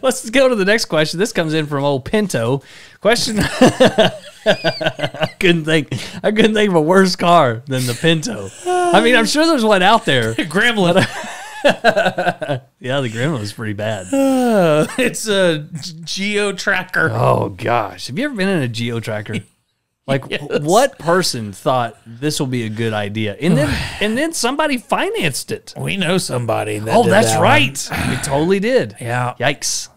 Let's go to the next question. This comes in from old Pinto. Question. I couldn't think of a worse car than the Pinto. I mean, I'm sure there's one out there. Gremlin. Yeah, the Gremlin was pretty bad. It's a Geo Tracker. Oh gosh, have you ever been in a Geo Tracker? Like, yes. What person thought this will be a good idea, and then somebody financed it? We know somebody. That Oh, did that's that right. We totally did. Yeah. Yikes.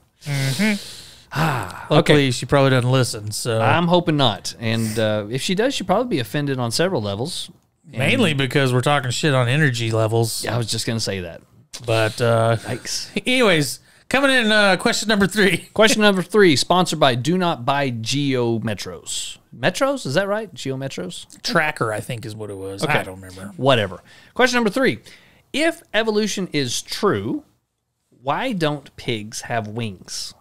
Luckily, she probably doesn't listen. So I'm hoping not. And if she does, she'll probably be offended on several levels. Mainly because we're talking shit on energy levels. Yeah, I was just going to say that. But Yikes. anyways, coming in question number 3. Question number 3, sponsored by Do Not Buy Geo Metros. Metros? Is that right? Geo Metros? Tracker, I think is what it was. Okay. I don't remember. Whatever. Question number 3. If evolution is true, why don't pigs have wings?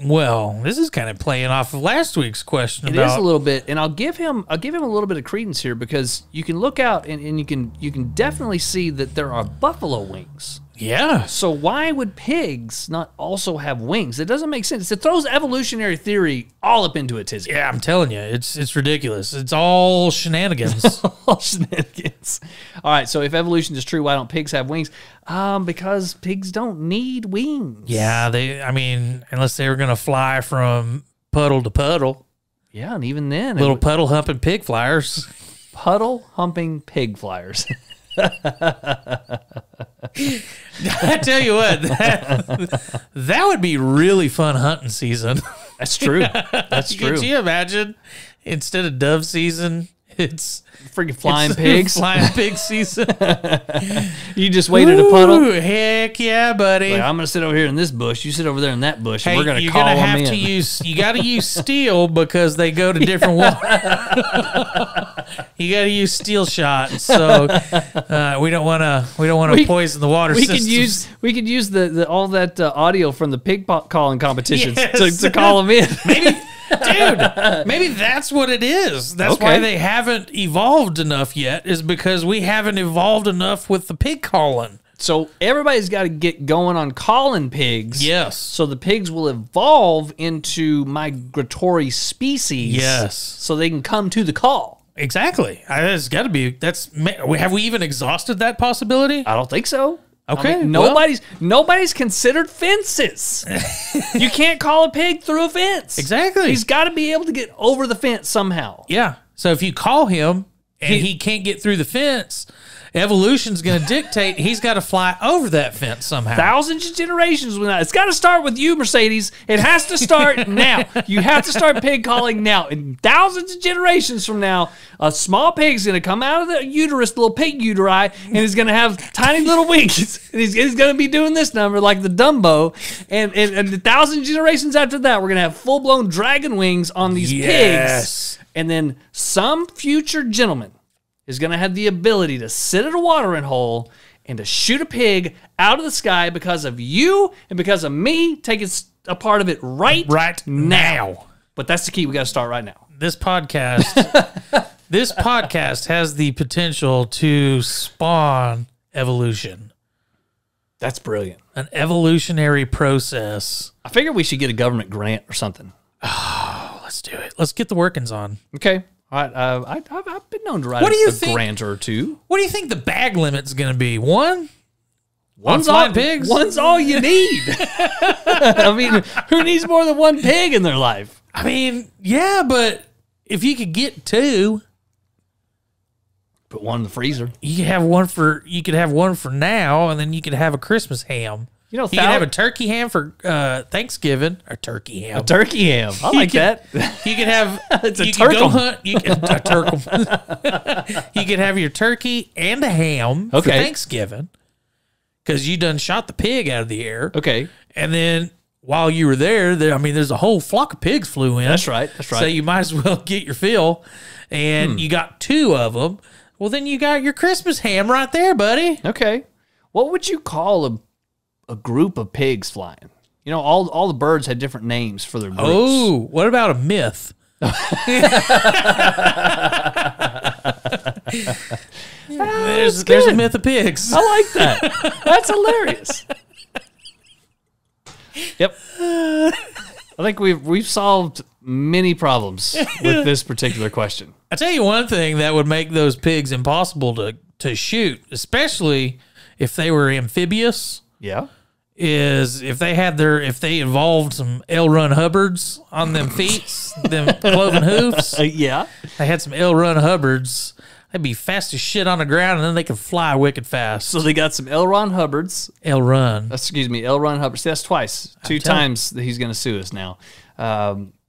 Well, this is kind of playing off of last week's question. It is a little bit, and I'll give him a little bit of credence here because you can look out and you can definitely see that there are buffalo wings. Yeah. So why would pigs not also have wings? It doesn't make sense. It throws evolutionary theory all up into a tizzy. Yeah, I'm telling you, it's ridiculous. It's all shenanigans. All shenanigans. All right, so if evolution is true, why don't pigs have wings? Because pigs don't need wings. Yeah, unless they were going to fly from puddle to puddle. Yeah, and even then, Little puddle humping pig flyers. puddle humping pig flyers. I tell you what, that would be really fun hunting season. That's true. That's true. Could you imagine, instead of dove season, it's freaking flying pigs. Flying pig season. You just waited a puddle. Ooh, heck yeah, buddy. Like, I'm going to sit over here in this bush. You sit over there in that bush, and Hey, we're going to you're call gonna them have in. to use. You got to use steel because they go to different water. You got to use steel shot. So we don't want to. We don't want to poison the water. We systems. could use the all that audio from the pig calling competitions Yes. to call them in. Dude, maybe that's what it is. That's why they haven't evolved enough yet, is because we haven't evolved enough with the pig calling. So everybody's got to get going on calling pigs. Yes. So the pigs will evolve into migratory species. Yes. So they can come to the call. Exactly. It's got to be. Have we even exhausted that possibility? I don't think so. Okay. I mean, nobody's considered fences. You can't call a pig through a fence. Exactly. He's got to be able to get over the fence somehow. Yeah. So if you call him and he can't get through the fence, evolution's going to dictate he's got to fly over that fence somehow. Thousands of generations with that. It's got to start with you, Mercedes. It has to start now. You have to start pig calling now. And thousands of generations from now, a small pig's going to come out of the uterus, the little pig uteri, and he's going to have tiny little wings. And he's going to be doing this number like the Dumbo. And the thousand generations after that, we're going to have full-blown dragon wings on these pigs. And then some future gentleman is going to have the ability to sit at a watering hole and to shoot a pig out of the sky because of you and because of me taking a part of it right now. But that's the key. We got to start right now. This podcast, has the potential to spawn evolution. That's brilliant. An evolutionary process. I figure we should get a government grant or something. Oh, let's do it. Let's get the workings on. Okay. All right, I've been known to write a grant or two. What do you think the bag limit's going to be? One? One's flying pigs? One's all you need. I mean, who needs more than one pig in their life? I mean, yeah, but if you could get two, put one in the freezer. You could have one for now, and then you could have a Christmas ham. You know, you can have a turkey ham for Thanksgiving. Or turkey ham. A turkey ham. I like that. You could have. It's a you turkey. could go hunt. You could a turkey. You could have your turkey and a ham for Thanksgiving, because you done shot the pig out of the air. Okay. And then while you were there, there's a whole flock of pigs flew in. That's right. That's right. So you might as well get your fill, and you got two of them. Well, then you got your Christmas ham right there, buddy. Okay. What would you call a group of pigs flying? You know, all the birds had different names for their groups. Oh, what about a myth? There's a myth of pigs. I like that. That's hilarious. Yep. I think we've solved many problems with this particular question. I tell you one thing that would make those pigs impossible to shoot, especially if they were amphibious. Yeah. Is if they evolved some L Run Hubbards on them feet, them cloven hoofs. Yeah. They had some L Run Hubbards. They'd be fast as shit on the ground, and then they could fly wicked fast. So they got some L. Ron Hubbards. L Run. Excuse me, L. Ron Hubbards. See, that's twice. Two times that he's going to sue us now.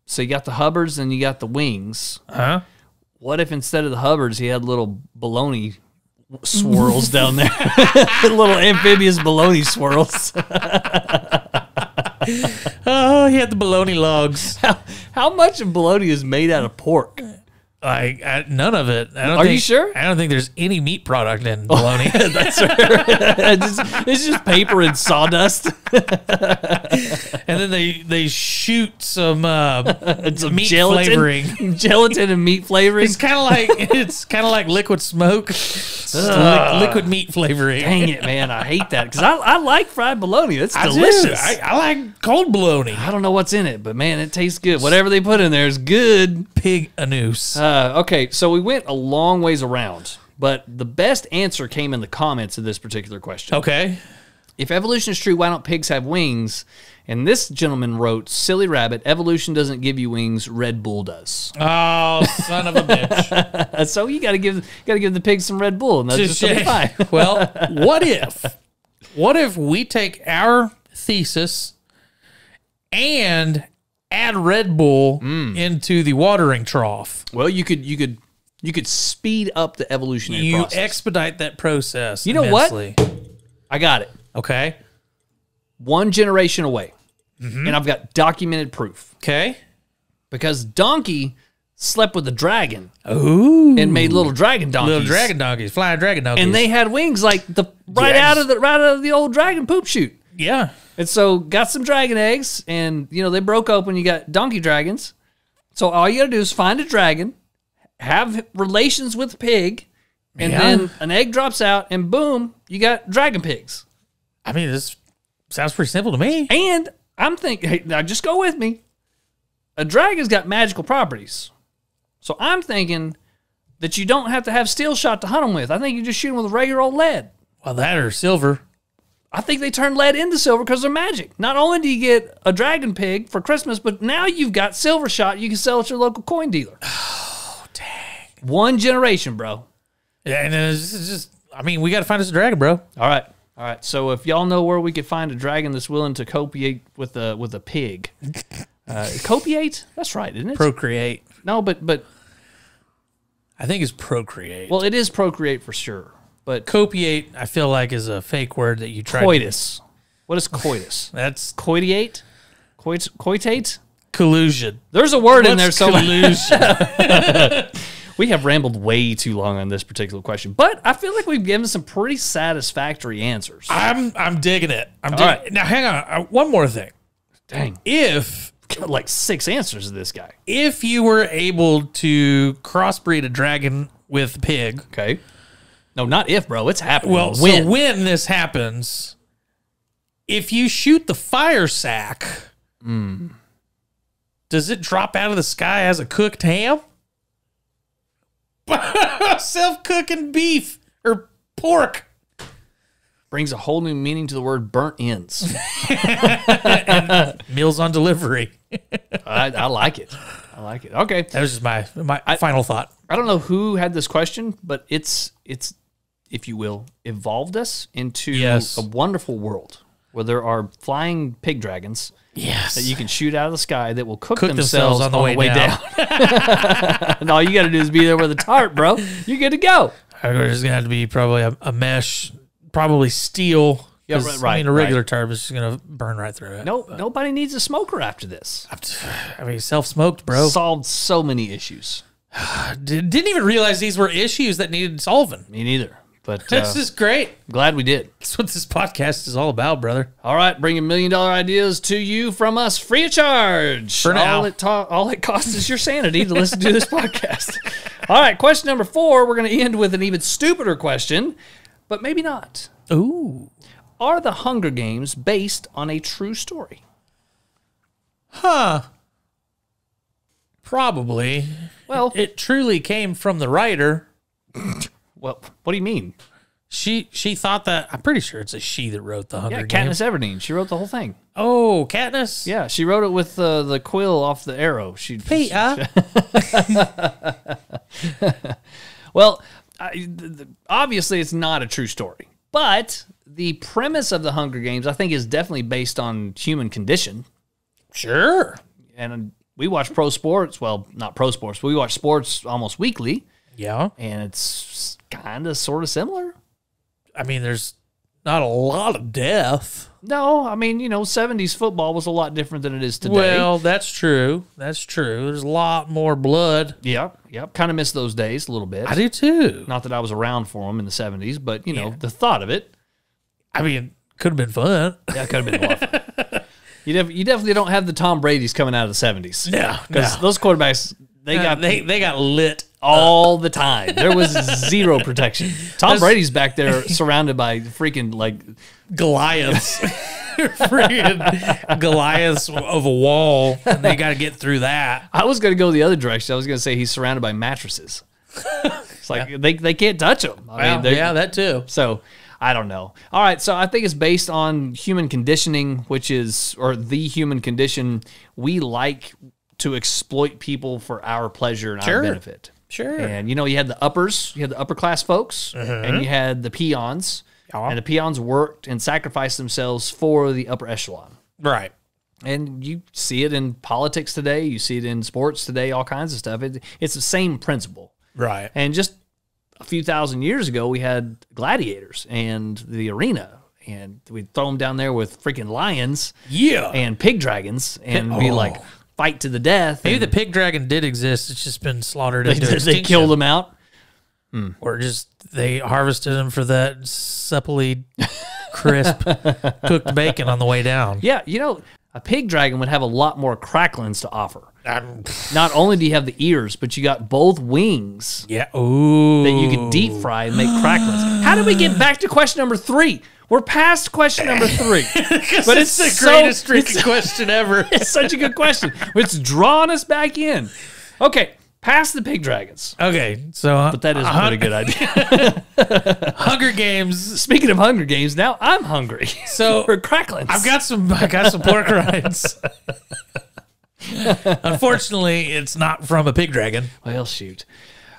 So you got the Hubbards and you got the wings. Huh? What if instead of the Hubbards, he had little baloney swirls down there? Little amphibious baloney swirls. Oh, he had the bologna logs. How much of bologna is made out of pork? None of it. Are you sure? I don't think there's any meat product in bologna. That's right. It's just paper and sawdust. And then they shoot some meat gelatin, flavoring. Gelatin and meat flavoring. It's kind of like liquid smoke. Liquid meat flavoring. Dang it, man! I hate that because I like fried bologna. It's delicious. I like cold bologna. I don't know what's in it, but man, it tastes good. Whatever they put in there is good. Pig anus. Okay, so we went a long ways around But the best answer came in the comments of this particular question. Okay. If evolution is true, why don't pigs have wings? And this gentleman wrote, silly rabbit, evolution doesn't give you wings, Red Bull does. Oh, son of a bitch. So you gotta give the pigs some Red Bull, and that's just gonna be fine. Well, what if we take our thesis and add Red Bull into the watering trough? Well, you could speed up the evolutionary process. You expedite that process. You know immensely. what? I got it. Okay. 1 generation away. And I've got documented proof. Okay. Because Donkey slept with a dragon. Ooh. And made little dragon donkeys. Little dragon donkeys, flying dragon donkeys. And they had wings like right out of the old dragon poop chute. Yeah. And so got some dragon eggs, and they broke open. You got donkey dragons. So all you gotta do is find a dragon, have relations with a pig, and then an egg drops out, and boom, you got dragon pigs. I mean, this sounds pretty simple to me. And I'm thinking, hey, now just go with me. A dragon's got magical properties. So I'm thinking that you don't have to have steel shot to hunt them with. I think you just shoot them with a regular old lead. Well, that or silver. I think they turn lead into silver because they're magic. Not only do you get a dragon pig for Christmas, but now you've got silver shot you can sell at your local coin dealer. Oh, dang. 1 generation, bro. Yeah, and then it's just, I mean, we got to find us a dragon, bro. All right. So if y'all know where we could find a dragon that's willing to copiate with a pig. Copiate? That's right, isn't it? Procreate. No, but I think it's procreate. well, it is procreate for sure. But copiate, I feel like, is a fake word that you try coitus. What is coitus? That's Coitiate? Coitate? collusion. There's a word in there What's somewhere. collusion? We have rambled way too long on this particular question, but I feel like we've given some pretty satisfactory answers. I'm digging it. Right. Now, hang on. One more thing. Dang. If Got like 6 answers to this guy. if you were able to crossbreed a dragon with a pig, Okay. No, not if, bro. It's happening. well, when? so when this happens, if you shoot the fire sack, does it drop out of the sky as a cooked ham? Self-cooking beef or pork. Brings a whole new meaning to the word burnt ends. Meals on delivery. I like it. I like it. Okay. That was just my final thought. I don't know who had this question, but it's if you will, evolved us into Yes. a wonderful world where there are flying pig dragons Yes. that you can shoot out of the sky that will cook Cook themselves on the way down. And all you got to do is be there with a tarp, bro. You're good to go. There's going to have to be probably a mesh, probably steel. Yeah, 'Cause, right, I mean, a regular right. tarp is just going to burn right through it. Nobody needs a smoker after this. I mean, self-smoked, bro. Solved so many issues. Didn't even realize these were issues that needed solving. Me neither. But This is great. glad we did. That's what this podcast is all about, brother. All right, bringing $1 million ideas to you from us free of charge. For now. All it costs is your sanity to listen to this podcast. All right, question number 4. We're going to end with an even stupider question, but maybe not. Ooh. Are the Hunger Games based on a true story? Huh. Probably. Well, It truly came from the writer. what do you mean? She thought that, I'm pretty sure it's a she that wrote the Hunger Yeah, Games. Katniss Everdeen. She wrote the whole thing. Oh, Katniss? Yeah, she wrote it with the quill off the arrow. Peter. Well, obviously it's not a true story, but the premise of the Hunger Games, I think, is definitely based on human condition. Sure. And we watch pro sports. Well, not pro sports, but we watch sports almost weekly, Yeah. and it's kind of sort of similar. I mean, there's not a lot of death. No, I mean, 70s football was a lot different than it is today. Well, that's true. That's true. There's a lot more blood. Yep. Kind of miss those days a little bit. I do too. Not that I was around for them in the 70s, but, the thought of it. I mean, could have been fun. Yeah, it could have been a lot of fun. You definitely don't have the Tom Brady's coming out of the 70s. No, Because those quarterbacks, they got lit all the time. There was zero protection. Tom Brady's back there surrounded by freaking, like, Goliaths. Freaking Goliaths of a wall, and they got to get through that. I was going to go the other direction. I was going to say he's surrounded by mattresses. It's like they can't touch them. I mean, yeah, that too. So I don't know. All right, so I think it's based on human conditioning, which is, or the human condition. We like to exploit people for our pleasure and our benefit. Sure. And you had the uppers, you had the upper class folks, and you had the peons. And the peons worked and sacrificed themselves for the upper echelon. Right. And you see it in politics today. You see it in sports today, all kinds of stuff. It's the same principle. Right. And just a few thousand years ago, we had gladiators and the arena. And we'd throw them down there with freaking lions and pig dragons and be like, fight to the death. Maybe the pig dragon did exist. It's just been slaughtered into extinction. They killed them out. Or just they harvested them for that supplely, crisp, cooked bacon on the way down. Yeah, a pig dragon would have a lot more cracklins to offer. Not only do you have the ears, but you got both wings. Yeah. Ooh. That you could deep fry and make cracklins. How did we get back to question number 3? We're past question number 3. But it's the greatest tricky question ever. It's such a good question. It's drawing us back in. Okay. Past the pig dragons. Okay, so but that is a pretty good idea. Hunger Games. Speaking of Hunger Games, now I'm hungry. So for cracklins. I got some pork rinds. Unfortunately, it's not from a pig dragon. Well, shoot.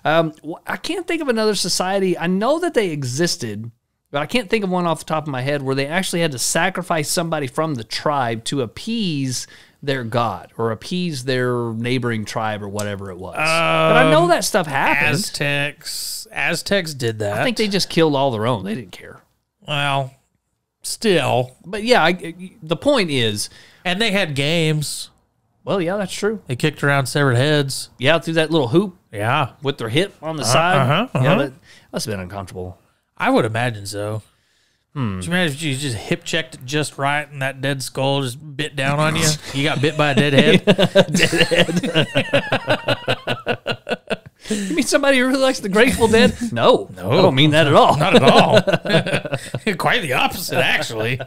I can't think of another society. I know that they existed, but I can't think of one off the top of my head where they actually had to sacrifice somebody from the tribe to appease their god or appease their neighboring tribe or whatever it was. But I know that stuff happened. Aztecs did that. I think they just killed all their own. They didn't care. Well, still. But yeah, the point is... And they had games. Well, yeah, that's true. They kicked around severed heads. Yeah, through that little hoop. Yeah. With their hip on the side. Yeah, that must have been uncomfortable. I would imagine so. Could you imagine if you just hip checked it just right and that dead skull just bit down on you? You got bit by a dead head? Dead head. You mean somebody who really likes the Grateful Dead? No, I don't mean that at all. Not at all. Quite the opposite, actually.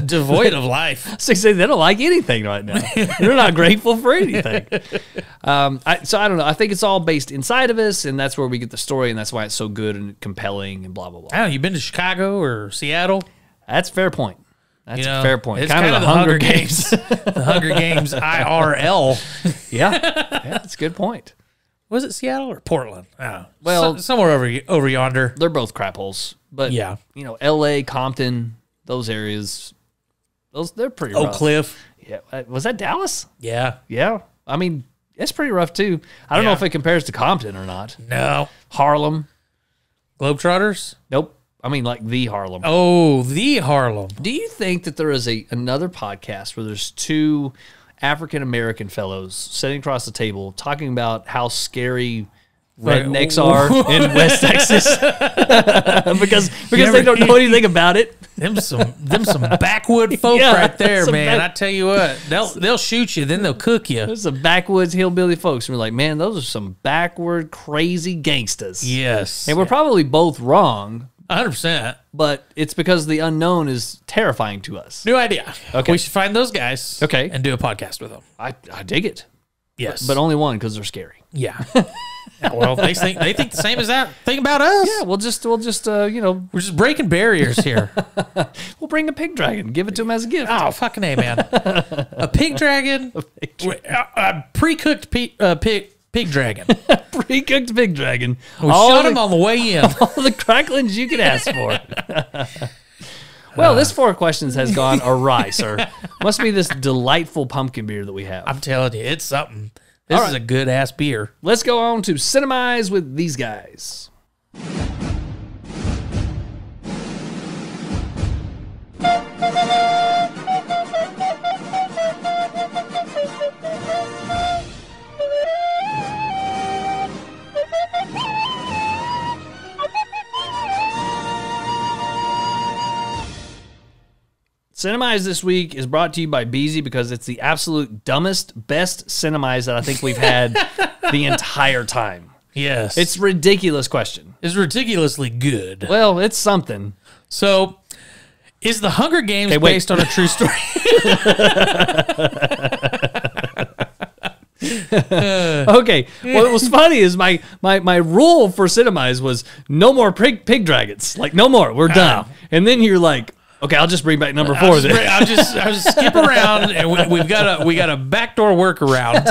Devoid of life. So they don't like anything right now. They're not grateful for anything. So I don't know. I think it's all based inside of us, and that's where we get the story, and that's why it's so good and compelling and blah, blah, blah. I don't know, you been to Chicago or Seattle? That's a fair point. That's a fair point. It's kind of the Hunger Games. The Hunger Games IRL. Yeah, that's a good point. Was it Seattle or Portland? Oh, well, somewhere over yonder. They're both crap holes. But, yeah. L.A., Compton, those areas, they're pretty rough. Oak Cliff. Yeah. Was that Dallas? Yeah. Yeah. I mean, it's pretty rough, too. I don't know if it compares to Compton or not. No. Harlem. Globetrotters? Nope. I mean, like the Harlem. Oh, the Harlem. Do you think that there is another podcast where there's two African-American fellows sitting across the table talking about how scary rednecks are in West Texas because they don't know anything about it? Them some backwood folk right there, man. I tell you what, they'll shoot you, then they'll cook you. There's some backwoods hillbilly folks, and we're like, man, those are some backward crazy gangsters. Yes, and we're probably both wrong. 100%. But it's because the unknown is terrifying to us. New idea. Okay. We should find those guys. Okay. And do a podcast with them. I dig it. Yes. But only one because they're scary. Yeah. Well, they think the same as that thing about us. Yeah, we'll just we're just breaking barriers here. We'll bring a pig dragon. Give it to him as a gift. Oh, fucking A, man. A pig dragon. A pre-cooked pig dragon. Pre-cooked pig dragon. We shot him on the way in. All the cracklins you could ask for. Well, this 4 questions has gone awry, sir. Must be this delightful pumpkin beer that we have. I'm telling you, it's something. This is a good-ass beer. Let's go on to Cinemize with these guys. Cinemize this week is brought to you by Beezy because it's the absolute dumbest, best Cinemize that I think we've had the entire time. Yes. It's a ridiculous question. It's ridiculously good. Well, it's something. So, is the Hunger Games based on a true story? Okay. What was funny is my rule for Cinemize was no more pig dragons. Like, no more. We're done. And then you're like, okay, I'll just bring back number 4 then. I'll just skip around, and we got a backdoor workaround.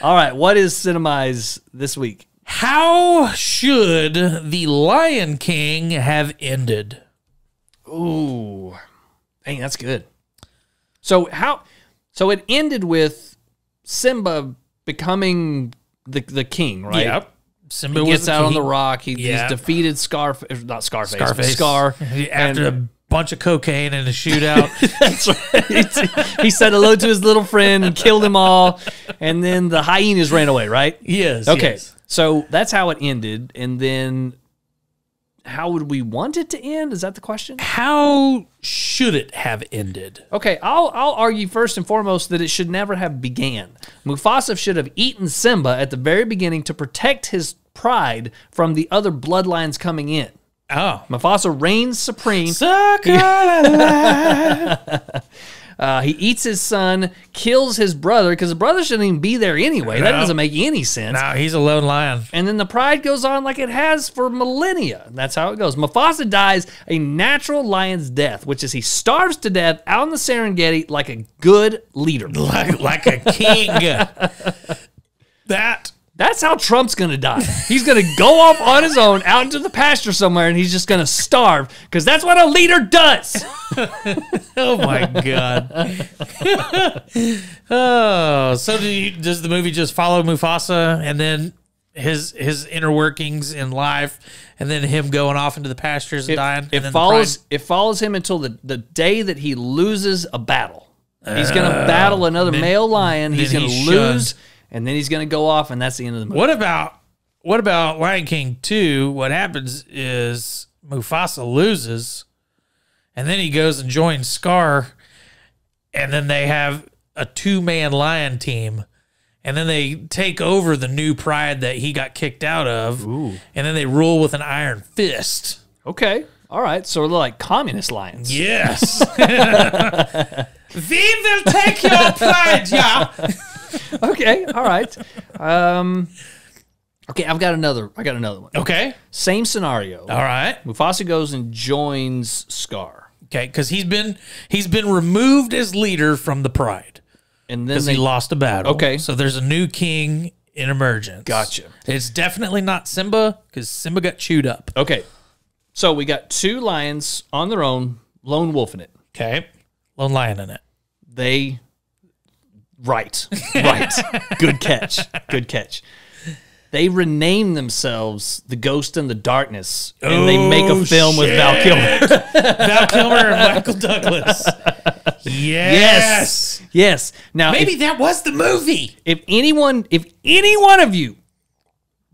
All right. What is Cinemize this week? How should the Lion King have ended? Ooh. Dang, that's good. So it ended with Simba becoming the king, right? Yep. Simba He gets out on the king. rock. He's defeated Scar. After a bunch of cocaine and a shootout. That's right. He said hello to his little friend and killed them all. And then the hyenas ran away, right? Yes. Okay. Yes. So that's how it ended. And then how would we want it to end? Is that the question? How should it have ended? Okay, I'll argue first and foremost that it should never have began. Mufasa should have eaten Simba at the very beginning to protect his pride from the other bloodlines coming in. Oh. Mufasa reigns supreme. He eats his son, kills his brother, because the brother shouldn't even be there anyway. That doesn't make any sense. No, he's a lone lion. And then the pride goes on like it has for millennia. That's how it goes. Mufasa dies a natural lion's death, which is he starves to death out in the Serengeti like a good leader. Like a king. That's how Trump's going to die. He's going to go off on his own out into the pasture somewhere, and he's just going to starve, because that's what a leader does. Oh, my God. Oh, so does the movie just follow Mufasa and then his inner workings in life, and then him going off into the pastures and dying? It follows him until the day that he loses a battle. He's going to battle another male lion. He's going to lose. And then he's going to go off, and that's the end of the movie. What about Lion King 2? What happens is Mufasa loses, and then he goes and joins Scar, and then they have a 2-man lion team, and then they take over the new pride that he got kicked out of, and then they rule with an iron fist. Okay. All right. So they're like communist lions. Yes. We will take your pride, yeah. Okay, all right. Okay, I got another one. Okay. Same scenario. All right. Mufasa goes and joins Scar. Okay, because he's been removed as leader from the pride. And then because he lost a battle. Okay. So there's a new king in emergence. Gotcha. It's definitely not Simba, because Simba got chewed up. Okay. So we got 2 lions on their own, lone wolf in it. Okay. Lone lion in it. Right. Good catch. They rename themselves the Ghost and the Darkness, and they make a film with Val Kilmer. Val Kilmer and Michael Douglas. Yes. Now, maybe that was the movie. If any one of you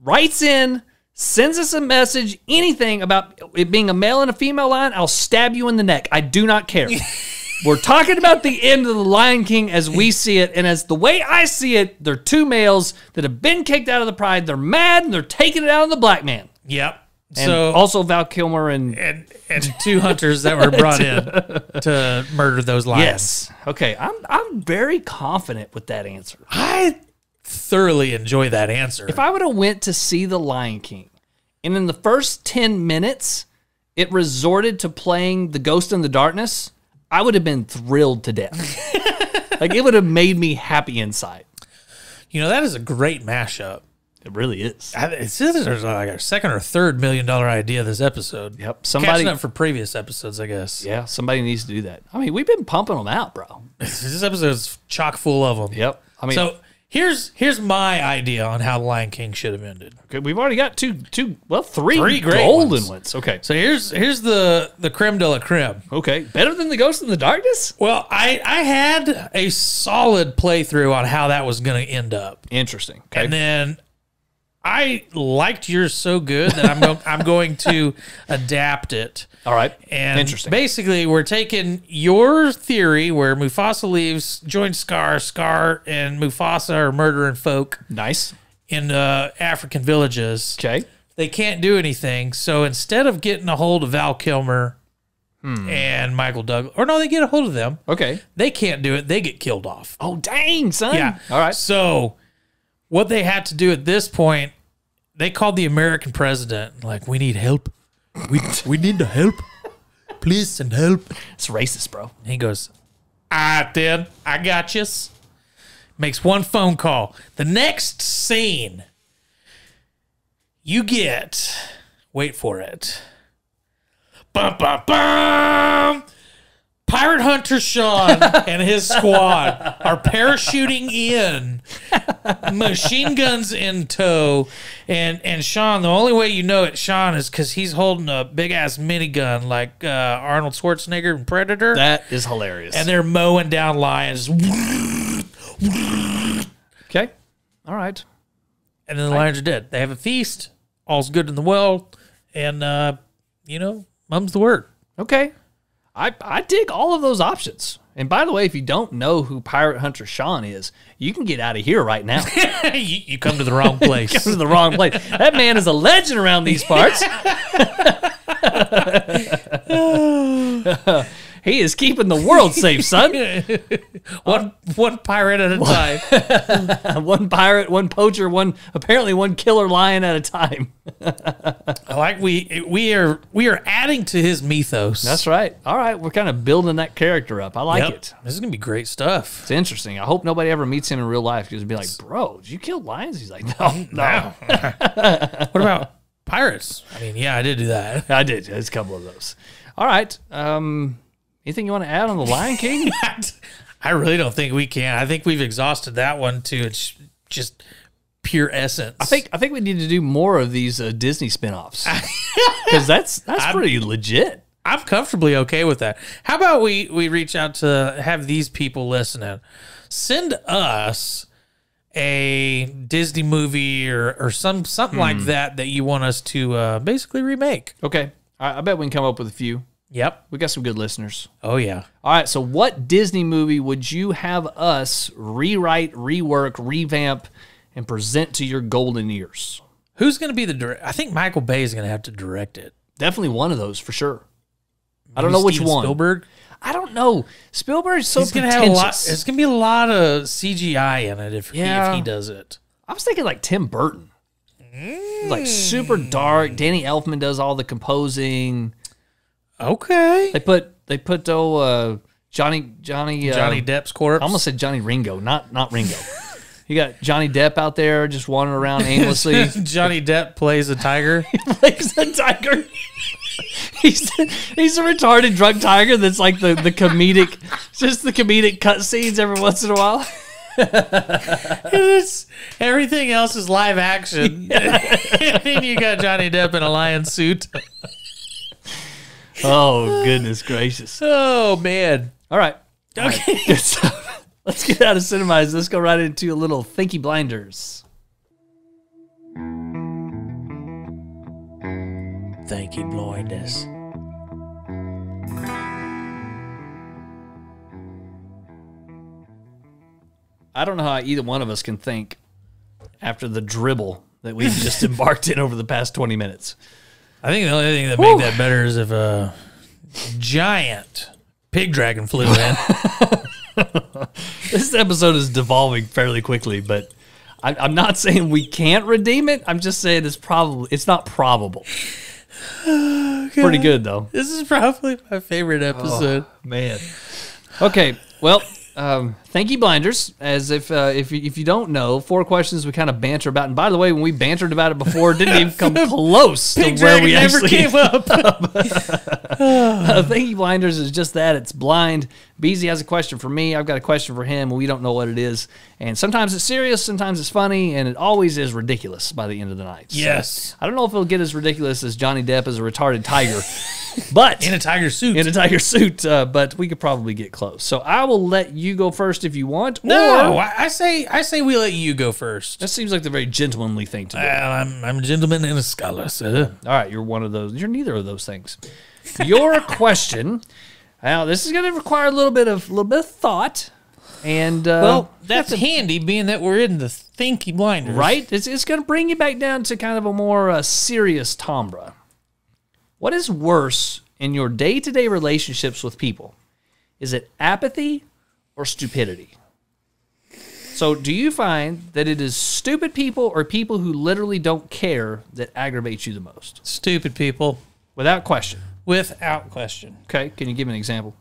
writes in, sends us a message, anything about it being a male and a female lion, I'll stab you in the neck. I do not care. We're talking about the end of The Lion King as we see it, and as the way I see it, they're 2 males that have been kicked out of the pride. They're mad, and they're taking it out on the black man. Yep. And so also Val Kilmer and 2 hunters that were brought in to murder those lions. Yes. Okay. I'm very confident with that answer. I thoroughly enjoy that answer. If I would have went to see The Lion King, and in the first 10 minutes, it resorted to playing The Ghost in the Darkness, I would have been thrilled to death. Like, it would have made me happy inside. You know, that is a great mashup. It really is. It's like our second or third $1 million idea this episode. Yep. Catching up for previous episodes, I guess. Yeah, somebody needs to do that. I mean, we've been pumping them out, bro. This episode's chock full of them. Yep. I mean, so here's my idea on how Lion King should have ended. Okay, we've already got three great golden ones. Okay. So here's the creme de la creme. Okay. Better than The Ghost in the Darkness? Well, I had a solid playthrough on how that was going to end up. Interesting. Okay. And then I liked yours so good that I'm going to adapt it. All right. And interesting. Basically, we're taking your theory where Mufasa leaves, joins Scar and Mufasa are murdering folk. Nice. In African villages. Okay. They can't do anything. So instead of getting a hold of Val Kilmer and Michael Douglas. Or no, they get a hold of them. Okay. They can't do it. They get killed off. Oh, dang, son. Yeah. All right. So what they had to do at this point, they called the American president. Like, we need help. We need the help. Please send help. It's racist, bro. And he goes, all right, then. I got you. Makes one phone call. The next scene, you get, wait for it. Bum, bum, bum. Pirate Hunter Sean and his squad are parachuting in, machine guns in tow, and Sean, the only way you know it's Sean is because he's holding a big-ass minigun like Arnold Schwarzenegger in Predator. That is hilarious. And they're mowing down lions. Okay. All right. And then the lions are dead. They have a feast. All's good in the world. And, mum's the word. Okay. I dig all of those options. And by the way, if you don't know who Pirate Hunter Sean is, you can get out of here right now. you come to the wrong place. Come to the wrong place. That man is a legend around these parts. He is keeping the world safe, son. One pirate at a time. One pirate, one poacher, apparently one killer lion at a time. Like we are adding to his mythos. That's right. All right, we're kind of building that character up. I like it. This is gonna be great stuff. It's interesting. I hope nobody ever meets him in real life because he'd be like, "Bro, did you kill lions?" He's like, "No." What about pirates? I mean, yeah, I did do that. I did. There's a couple of those. All right. Anything you want to add on the Lion King? I really don't think we can. I think we've exhausted that one to its just pure essence. I think we need to do more of these Disney spinoffs because that's pretty legit. I'm comfortably okay with that. How about we reach out to have these people listening? Send us a Disney movie or something like that you want us to basically remake. Okay. I bet we can come up with a few. Yep. We got some good listeners. Oh, yeah. All right, so what Disney movie would you have us rewrite, rework, revamp, and present to your golden ears? Who's going to be the director? I think Michael Bay is going to have to direct it. Definitely one of those, for sure. I don't know which one. Spielberg? I don't know. Spielberg's so He's gonna pretentious. have a lot. There's going to be a lot of CGI in it if he does it. I was thinking like Tim Burton. Like super dark. Danny Elfman does all the composing. Okay. They put Johnny Depp's corpse. I almost said Johnny Ringo, not Ringo. You got Johnny Depp out there just wandering around aimlessly. Johnny Depp plays a tiger. He plays a tiger. He's a retarded drunk tiger that's like the comedic, just the comedic cutscenes every once in a while. Everything else is live action. And you got Johnny Depp in a lion suit. Oh, goodness gracious. Oh, man. All right. Okay. Good stuff. Let's get out of Cinemize. Let's go right into a little Thinky Blinders. Thinky Blinders. I don't know how either one of us can think after the dribble that we've just embarked in over the past 20 minutes. I think the only thing that made that better is if a giant PigDragon flew in. This episode is devolving fairly quickly, but I'm not saying we can't redeem it. I'm just saying it's not probable. Pretty good, though. This is probably my favorite episode. Oh, man. Okay, well, thank you, Blinders. As if you don't know, 4 questions we kind of banter about. And by the way, when we bantered about it before, it didn't even come close to where we actually came up. Thank you, Blinders is just that. It's blind. Beezy has a question for me. I've got a question for him. We don't know what it is. And sometimes it's serious, sometimes it's funny, and it always is ridiculous by the end of the night. Yes. So, I don't know if it'll get as ridiculous as Johnny Depp as a retarded tiger. But in a tiger suit. But we could probably get close. So I will let you go first if you want. No, I say we let you go first. That seems like the very gentlemanly thing to do. I'm a gentleman and a scholar, sir. All right, you're one of those. You're neither of those things. Your question. Now this is going to require a little bit of thought. And well, that's handy, being that we're in the Thinky Blinders, right? It's going to bring you back down to kind of a more serious timbre. What is worse in your day-to-day relationships with people? Is it apathy or stupidity? So do you find that it is stupid people or people who literally don't care that aggravate you the most? Stupid people. Without question. Without question. Okay, can you give me an example?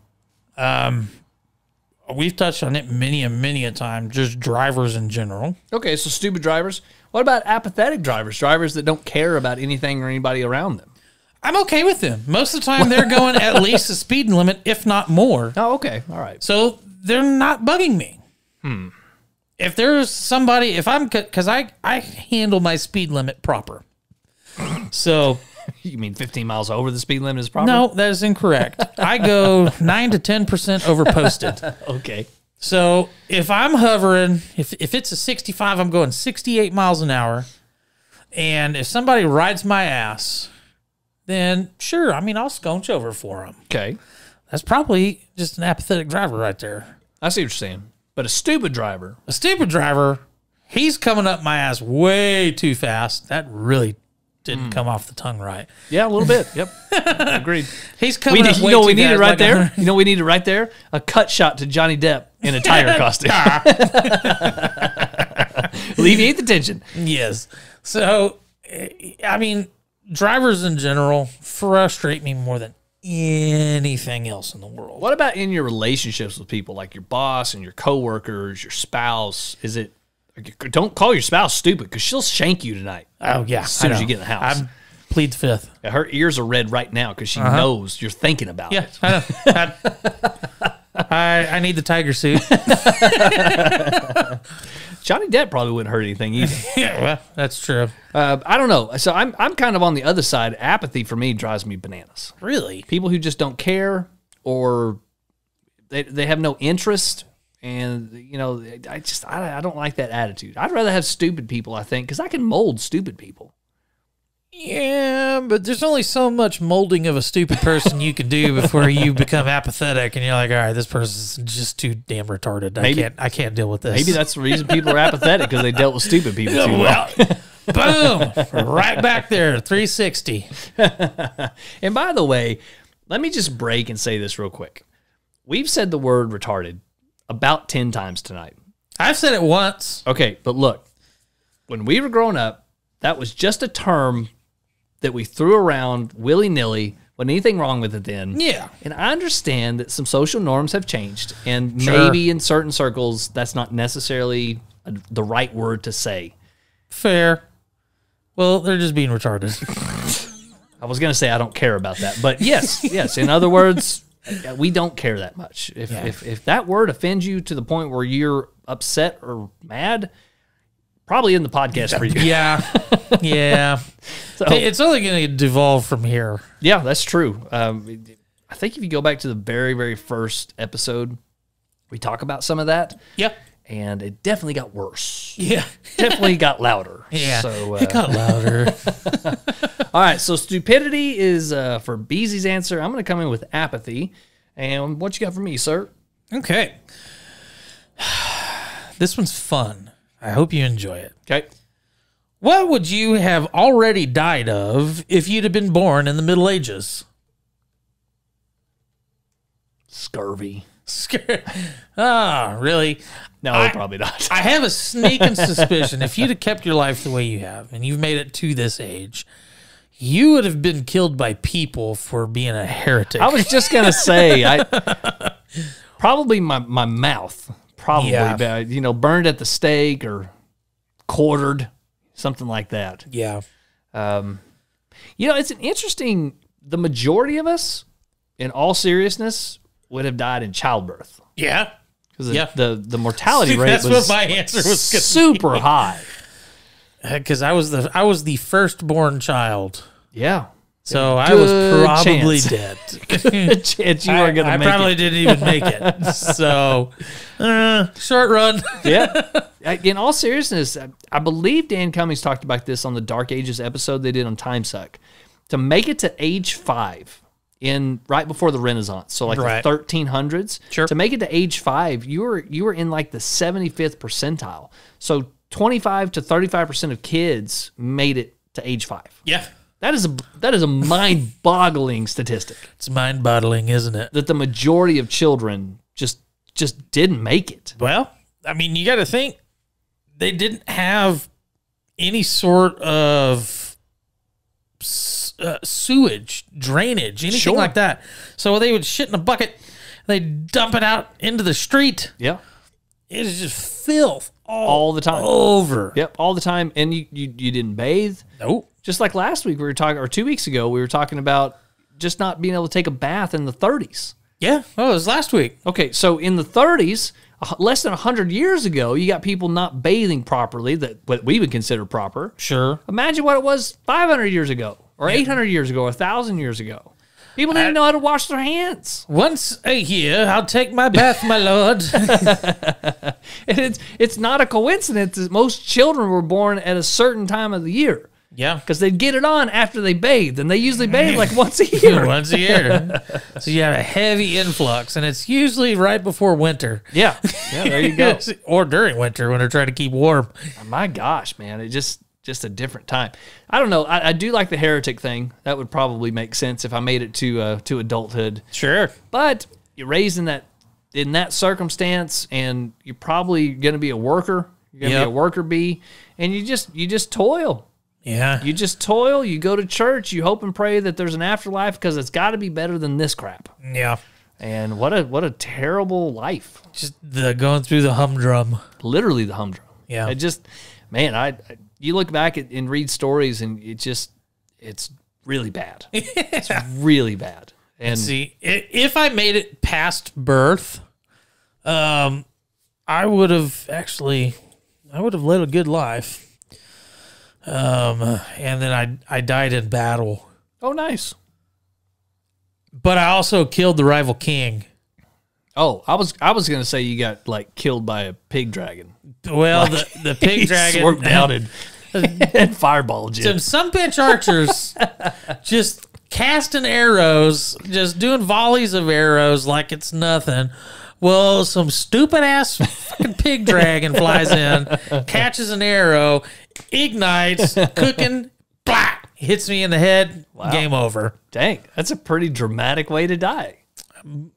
We've touched on it many a time, just drivers in general. Okay, so stupid drivers. What about apathetic drivers? Drivers that don't care about anything or anybody around them? I'm okay with them. Most of the time, they're going at least the speed limit, if not more. Oh, okay. All right. So they're not bugging me. If there's somebody, because I handle my speed limit proper. So... You mean 15 miles over the speed limit is proper? No, that is incorrect. I go 9 to 10% over posted. Okay. So if I'm hovering, if it's a 65, I'm going 68 miles an hour. And if somebody rides my ass, then sure, I mean, I'll scounch over for them. Okay. That's probably just an apathetic driver right there. I see what you're saying. But a stupid driver. A stupid driver, he's coming up my ass way too fast. That really didn't come off the tongue right. Yeah, a little bit. Yep. Agreed. He's coming up way too fast. You know what we needed right there? You know what we needed right there? A cut shot to Johnny Depp in a tiger costume. Alleviate the tension. Yes. So, I mean, drivers in general frustrate me more than anything else in the world. What about in your relationships with people, like your boss and your coworkers, your spouse? Is it... Don't call your spouse stupid because she'll shank you tonight. Oh, yeah. As soon as you get in the house. I plead fifth. Yeah, her ears are red right now because she knows you're thinking about it. Yeah, I know. I need the tiger suit. Johnny Depp probably wouldn't hurt anything either. Yeah, well, that's true. I don't know. So I'm kind of on the other side. Apathy for me drives me bananas. Really? People who just don't care or they have no interest. And, you know, I don't like that attitude. I'd rather have stupid people, I think, because I can mold stupid people. Yeah, but there's only so much molding of a stupid person you can do before you become apathetic and you're like, all right, this person's just too damn retarded. I can't deal with this. Maybe that's the reason people are apathetic, because they dealt with stupid people too well. Boom! Right back there, 360. And by the way, let me just break and say this real quick. We've said the word retarded about 10 times tonight. I've said it once. Okay, but look, when we were growing up, that was just a term that we threw around willy-nilly. Wasn't anything wrong with it then. Yeah. And I understand that some social norms have changed, and maybe in certain circles, that's not necessarily the right word to say. Fair. Well, they're just being retarded. I was going to say I don't care about that, but yes. In other words... We don't care that much. If that word offends you to the point where you're upset or mad, probably in the podcast for you. Yeah. Yeah. So, it's only going to devolve from here. Yeah, that's true. I think if you go back to the very, very first episode, we talk about some of that. Yeah. And it definitely got worse. Yeah. Definitely got louder. Yeah. So, it got louder. All right, so stupidity is for Beezy's answer. I'm going to come in with apathy. And what you got for me, sir? Okay. This one's fun. I hope you enjoy it. Okay. What would you have already died of if you'd have been born in the Middle Ages? Scurvy. Ah, really? No, probably not. I have a sneaking suspicion if you'd have kept your life the way you have and you've made it to this age, you would have been killed by people for being a heretic. I was just going to say, probably my mouth, probably, burned at the stake or quartered, something like that. Yeah. It's an interesting, the majority of us, in all seriousness, would have died in childbirth. Yeah. Because the mortality rate That's was what my answer was super high. Because I was the firstborn child. Yeah. So I was probably chance. dead. Good chance you weren't going to make it. I probably didn't even make it. So, short run. Yeah. In all seriousness, I believe Dan Cummings talked about this on the Dark Ages episode they did on Time Suck. To make it to age 5, right before the Renaissance, so like the 1300s. Sure. To make it to age 5, you were in like the 75th percentile. So 25 to 35% of kids made it to age 5. Yeah. That is a mind-boggling statistic. It's mind-boggling, isn't it? That the majority of children just didn't make it. Well, I mean, you got to think they didn't have any sort of sewage, drainage, anything like that. So they would shit in a bucket, they dump it out into the street. Yeah. It is just filth all the time. Over. Yep, all the time. And you didn't bathe. Nope. Just like last week we were talking, or 2 weeks ago, we were talking about just not being able to take a bath in the 30s. Yeah. Oh, it was last week. Okay, so in the 30s, less than 100 years ago, you got people not bathing properly, that what we would consider proper. Sure. Imagine what it was 500 years ago, or 800 years ago, or 1,000 years ago. People didn't know how to wash their hands. Once a year, I'll take my bath, my lord. And it's not a coincidence that most children were born at a certain time of the year. Yeah. Because they'd get it on after they bathed, and they usually bathe like once a year. Once a year. So you have a heavy influx, and it's usually right before winter. Yeah, there you go. Or during winter when they're trying to keep warm. My gosh, man, it just a different time. I don't know. I do like the heretic thing. That would probably make sense if I made it to adulthood. Sure. But you're raised in that circumstance, and you're probably going to be a worker. You're going to be a worker bee, and you just toil. Yeah. You just toil. You go to church. You hope and pray that there's an afterlife, because it's got to be better than this crap. Yeah. And what a terrible life. Just going through the humdrum. Literally the humdrum. Yeah. It just, man, you look back and read stories, and it's really bad. It's really bad. And see, if I made it past birth, I would have led a good life. And then I died in battle. oh, nice. But I also killed the rival king. Oh, I was gonna say you got like killed by a PigDragon. Well, the PigDragon swarmed out and fireballed you. Some bench archers just casting arrows, just doing volleys of arrows like it's nothing. Well, some stupid ass fucking PigDragon flies in, catches an arrow, ignites, cooking, blah, hits me in the head. Wow. Game over. Dang, that's a pretty dramatic way to die.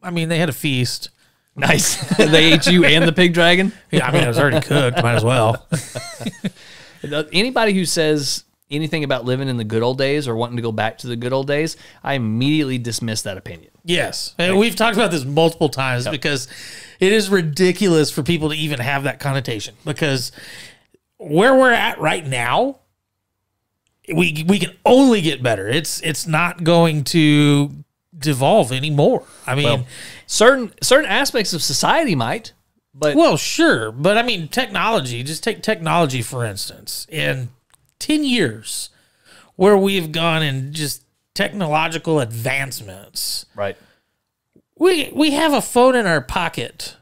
I mean, they had a feast. Nice. They ate you and the PigDragon? Yeah, I mean, it was already cooked. Might as well. Anybody who says anything about living in the good old days or wanting to go back to the good old days, I immediately dismiss that opinion. Yes. And we've talked about this multiple times because it is ridiculous for people to even have that connotation. Because where we're at right now, we can only get better. It's not going to devolve anymore. I mean, well, certain aspects of society might, but well, sure, but I mean, technology. Just take technology for instance. In 10 years, where we've gone in just technological advancements, right? We have a phone in our pocket.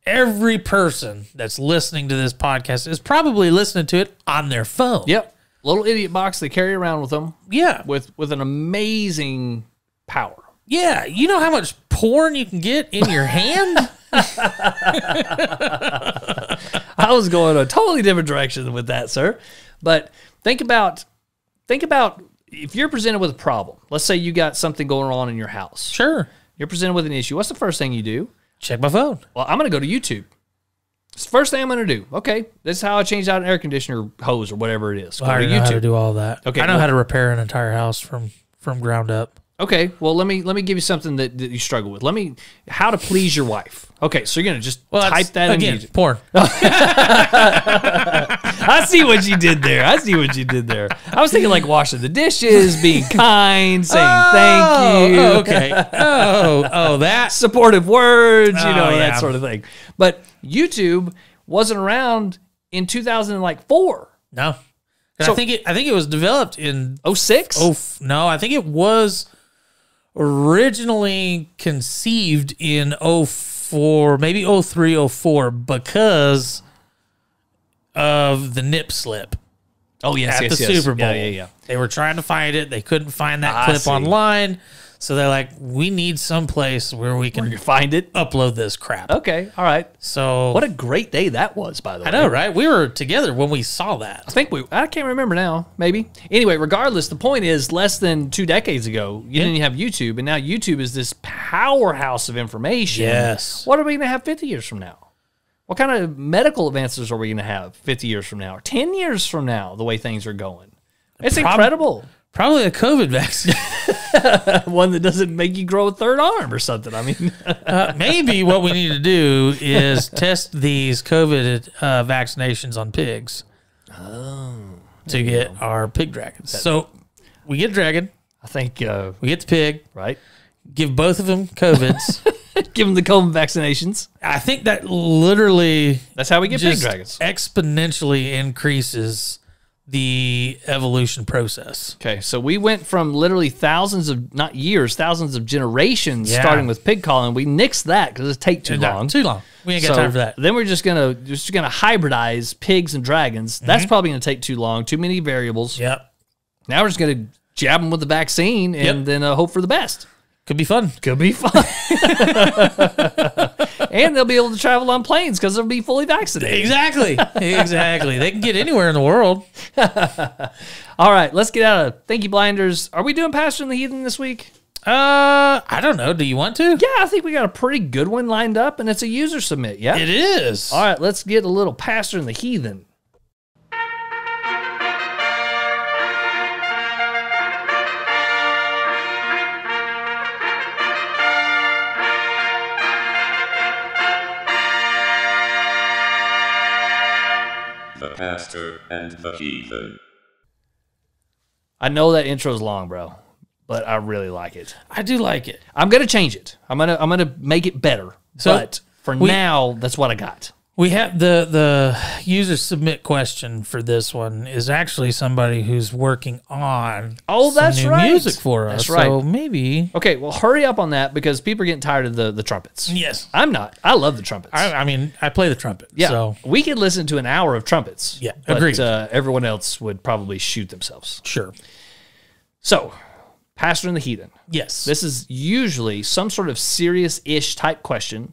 Every person that's listening to this podcast is probably listening to it on their phone. Yep, little idiot box they carry around with them. Yeah, with an amazing power. Yeah, you know how much porn you can get in your hand? I was going a totally different direction with that, sir. But think about if you're presented with a problem. Let's say you got something going on in your house. Sure. You're presented with an issue. What's the first thing you do? Check my phone. Well, I'm going to go to YouTube. It's the first thing I'm going to do. Okay, this is how I changed out an air conditioner hose or whatever it is. Go I already to know YouTube. how to do all that. Okay, I know how to repair an entire house from ground up. Okay, well, let me give you something that you struggle with. How to please your wife. Okay, so you're going to just type that in YouTube. Porn. I see what you did there. I was thinking like washing the dishes, being kind, saying thank you. Okay. That. Supportive words, yeah. that sort of thing. But YouTube wasn't around in 2004. No. So, I think it was developed in 06? No, I think it was originally conceived in 04, maybe 03, 04 because of the nip slip. Oh, yes, at the Super Bowl. Yeah. They were trying to find it. They couldn't find that clip online. So they're like, we need some place where we can find it. upload this crap. Okay, all right. So What a great day that was, by the way. I know, right? We were together when we saw that. I can't remember now, maybe. Anyway, regardless, the point is less than 2 decades ago, you didn't have YouTube, and now YouTube is this powerhouse of information. Yes. What are we going to have 50 years from now? What kind of medical advances are we going to have 50 years from now or 10 years from now, the way things are going? It's incredible. Probably a COVID vaccine. One that doesn't make you grow a third arm or something. I mean, maybe what we need to do is test these COVID vaccinations on pigs to get our pig dragons. So we get dragon. I think We get the pig. right. Give both of them COVIDs. Give them the COVID vaccinations. I think that literally That's how we get pig just dragons. exponentially increases the evolution process. Okay, so we went from literally thousands of, not years, thousands of generations Yeah. starting with pig calling. We nixed that because it take too long. Too long. We ain't got time for that. Then we're just gonna hybridize pigs and dragons. That's probably gonna take too long. Too many variables. Yep. Now we're just gonna jab them with the vaccine and then hope for the best. Could be fun. Could be fun. And they'll be able to travel on planes because they'll be fully vaccinated. Exactly. Exactly. They can get anywhere in the world. All right, let's get out of Thank You Blinders. Are we doing Pastor and the Heathen this week? I don't know. Do you want to? Yeah, I think we got a pretty good one lined up, and it's a user submit, yeah? It is. All right, let's get a little Pastor and the Heathen. The Pastor and the Heathen. I know that intro's long, bro, but I really like it. I do like it. I'm gonna change it. I'm gonna make it better. So but for now, that's what I got. We have the user submit question for this one is actually somebody who's working on That's new right. music for us. That's right. So maybe. Okay, well, hurry up on that because people are getting tired of the trumpets. Yes. I'm not. I love the trumpets. I mean, I play the trumpet. yeah, So we could listen to an hour of trumpets. Yeah, but, agreed. Everyone else would probably shoot themselves. sure. So, Pastor and the Heathen. Yes. This is usually some sort of serious-ish type question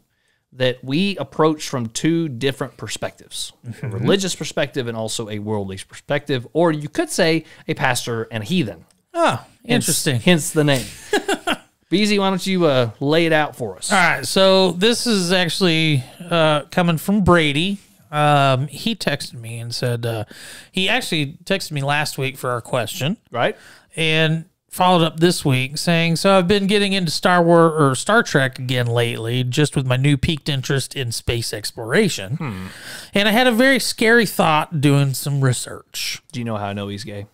that we approach from two different perspectives, a religious perspective and also a worldly perspective, or you could say a pastor and a heathen. Oh, interesting. Hence the name. Beezy, why don't you lay it out for us? All right, so this is actually coming from Brady. He texted me and said he actually texted me last week for our question, Right? and followed up this week saying, "So I've been getting into Star Wars or Star Trek again lately, just with my new piqued interest in space exploration, and I had a very scary thought doing some research." Do you know how I know he's gay?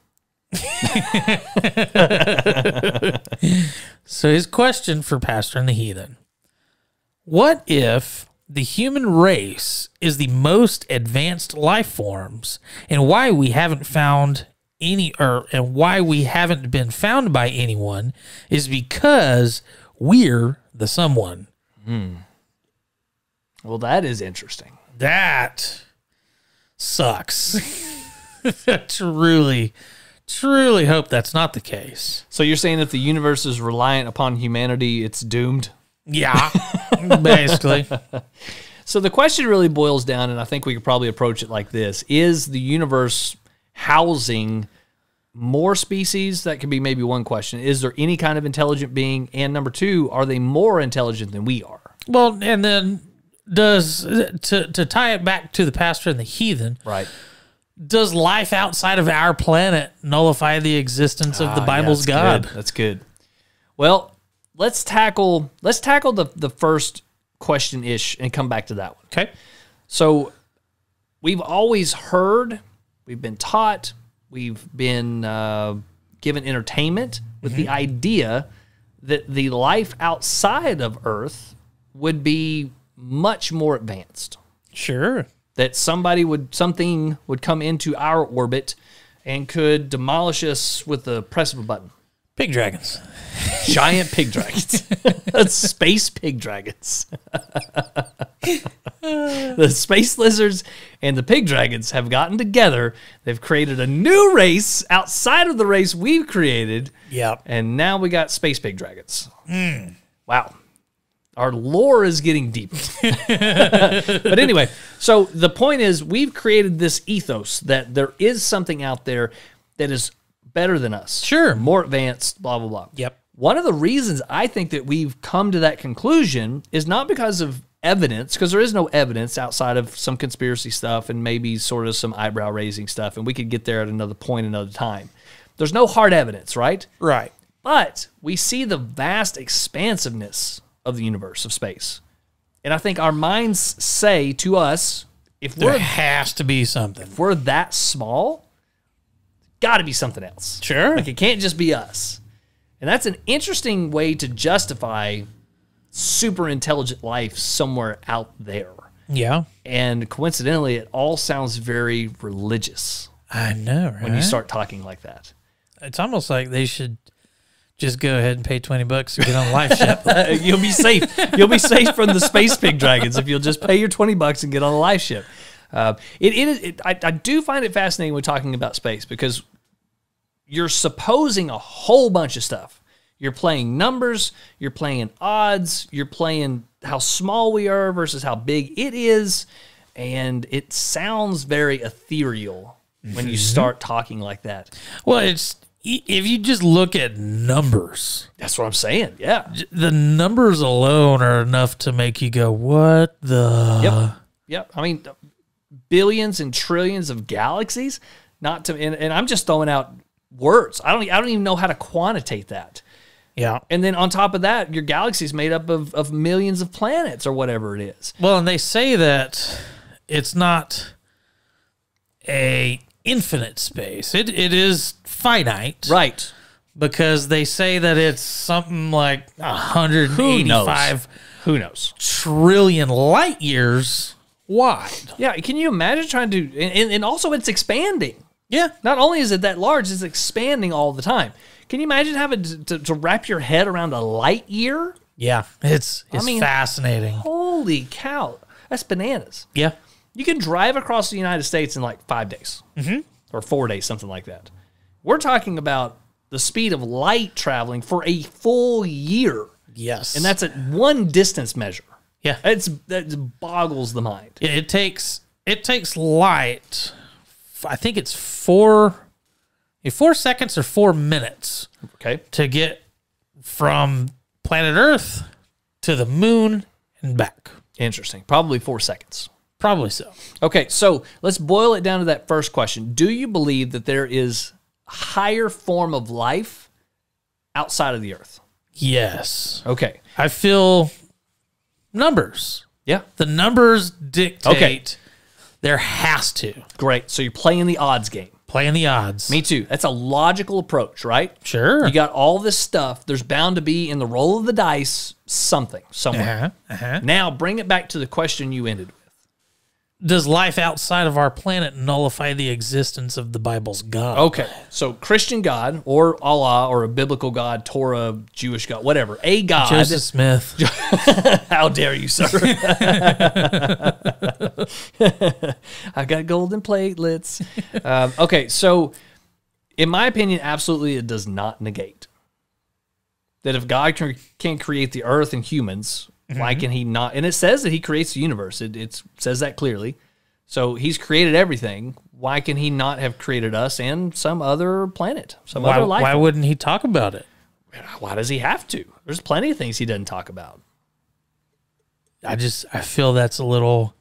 So his question for Pastor and the Heathen: what if the human race is the most advanced life forms, and why we haven't found and why we haven't been found by anyone is because we're the someone? Well, that is interesting. That sucks. I truly hope that's not the case. So you're saying if the universe is reliant upon humanity, it's doomed? Yeah, basically. So the question really boils down, and I think we could probably approach it like this: is the universe housing more species? That could be maybe one question. Is there any kind of intelligent being? And number two, are they more intelligent than we are? Well, and then to tie it back to the pastor and the heathen, Right. does life outside of our planet nullify the existence of the Bible's God? That's good. Well, let's tackle the first question-ish and come back to that one. Okay. So we've always heard, we've been taught, we've been given entertainment with the idea that the life outside of Earth would be much more advanced. Sure. That something would come into our orbit and could demolish us with the press of a button. Pig dragons. Giant pig dragons. Space pig dragons. The space lizards and the pig dragons have gotten together. They've created a new race outside of the race we've created. Yep. And now we got space pig dragons. Wow. Our lore is getting deeper. But anyway, so the point is we've created this ethos that there is something out there that is better than us. Sure. More advanced, blah, blah, blah. Yep. One of the reasons I think that we've come to that conclusion is not because of evidence, because there is no evidence outside of some conspiracy stuff and maybe sort of some eyebrow-raising stuff, and we could get there at another point, another time. There's no hard evidence, right? Right. But we see the vast expansiveness of the universe, of space. And I think our minds say to us, if There we're, has to be something. if we're that small, got to be something else. Sure. Like it can't just be us. And that's an interesting way to justify super intelligent life somewhere out there. Yeah. And coincidentally, it all sounds very religious I know, right? when you start talking like that. It's almost like they should just go ahead and pay $20 and get on a life ship. You'll be safe. You'll be safe from the space pig dragons if you'll just pay your $20 and get on a life ship. I do find it fascinating when talking about space because you're supposing a whole bunch of stuff. You're playing numbers, you're playing odds, you're playing how small we are versus how big it is, and it sounds very ethereal when you start talking like that. Well, it's if you just look at numbers, That's what I'm saying. Yeah. the numbers alone are enough to make you go, "What the?" Yep. I mean, billions and trillions of galaxies. Not to, and I'm just throwing out words. I don't even know how to quantitate that. Yeah. And then on top of that, your galaxy is made up of millions of planets or whatever it is. Well, and they say that it's not a infinite space. It is finite. Right. Because they say that it's something like 185 Who knows? trillion light years wide. Yeah. Can you imagine trying to, and also it's expanding. Yeah. Not only is it that large, it's expanding all the time. Can you imagine having to wrap your head around a light year? Yeah. It's mean, fascinating. Holy cow. That's bananas. Yeah. You can drive across the United States in like 5 days or 4 days, something like that. We're talking about the speed of light traveling for a full year. Yes. And that's at one distance measure. Yeah. That boggles the mind. It takes light. I think it's 4 seconds or 4 minutes Okay. to get from planet Earth to the moon and back. Interesting. Probably 4 seconds. Probably so. Okay, so let's boil it down to that first question. Do you believe that there is a higher form of life outside of the Earth? Yes. Okay. I feel numbers. Yeah. The numbers dictate Okay. there has to. Great. So you're playing the odds game. Playing the odds. Me too. That's a logical approach, right? Sure. You got all this stuff. There's bound to be in the roll of the dice something somewhere. Now bring it back to the question you ended with. Does life outside of our planet nullify the existence of the Bible's God? Okay, so Christian God or Allah or a biblical God, Torah, Jewish God, whatever, a God. Joseph Smith. How dare you, sir? I got golden platelets. Okay, so in my opinion, absolutely it does not negate that if God can create the earth and humans, why can he not? And it says that he creates the universe. It says that clearly. So he's created everything. Why can he not have created us and some other planet, some other life? Why wouldn't he talk about it? Why does he have to? There's plenty of things he doesn't talk about. I feel that's a little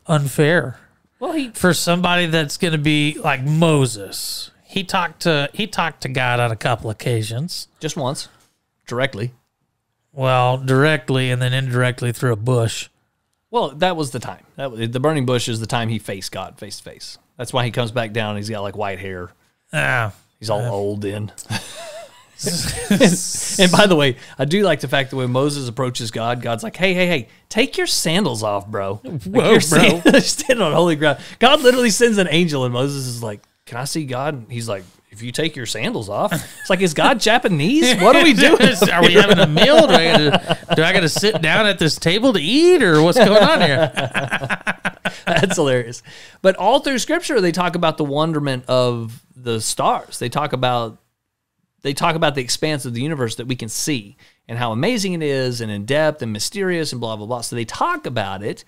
unfair. Well, For somebody that's going to be like Moses, he talked to God on a couple occasions. just once, directly. Well, directly and then indirectly through a bush. Well, that was the time. The burning bush is the time he faced God face to face. That's why he comes back down and he's got like white hair. He's all old then. And by the way, I do like the fact that when Moses approaches God, God's like, hey, take your sandals off, bro. Whoa, you're bro. standing on holy ground. God literally sends an angel and Moses is like, can I see God? And he's like, if you take your sandals off. It's like, is God Japanese? What are we doing? Are we having a meal? Do I got to sit down at this table to eat, or what's going on here? That's hilarious. But all through Scripture, they talk about the wonderment of the stars. They talk about the expanse of the universe that we can see and how amazing it is and in depth and mysterious and blah, blah, blah. So they talk about it,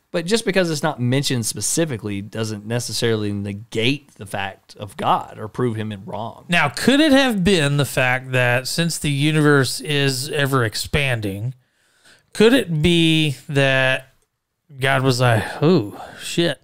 but just because it's not mentioned specifically doesn't necessarily negate the fact of God or prove him wrong. Now, could it have been the fact that since the universe is ever expanding, could it be that God was like, oh, shit.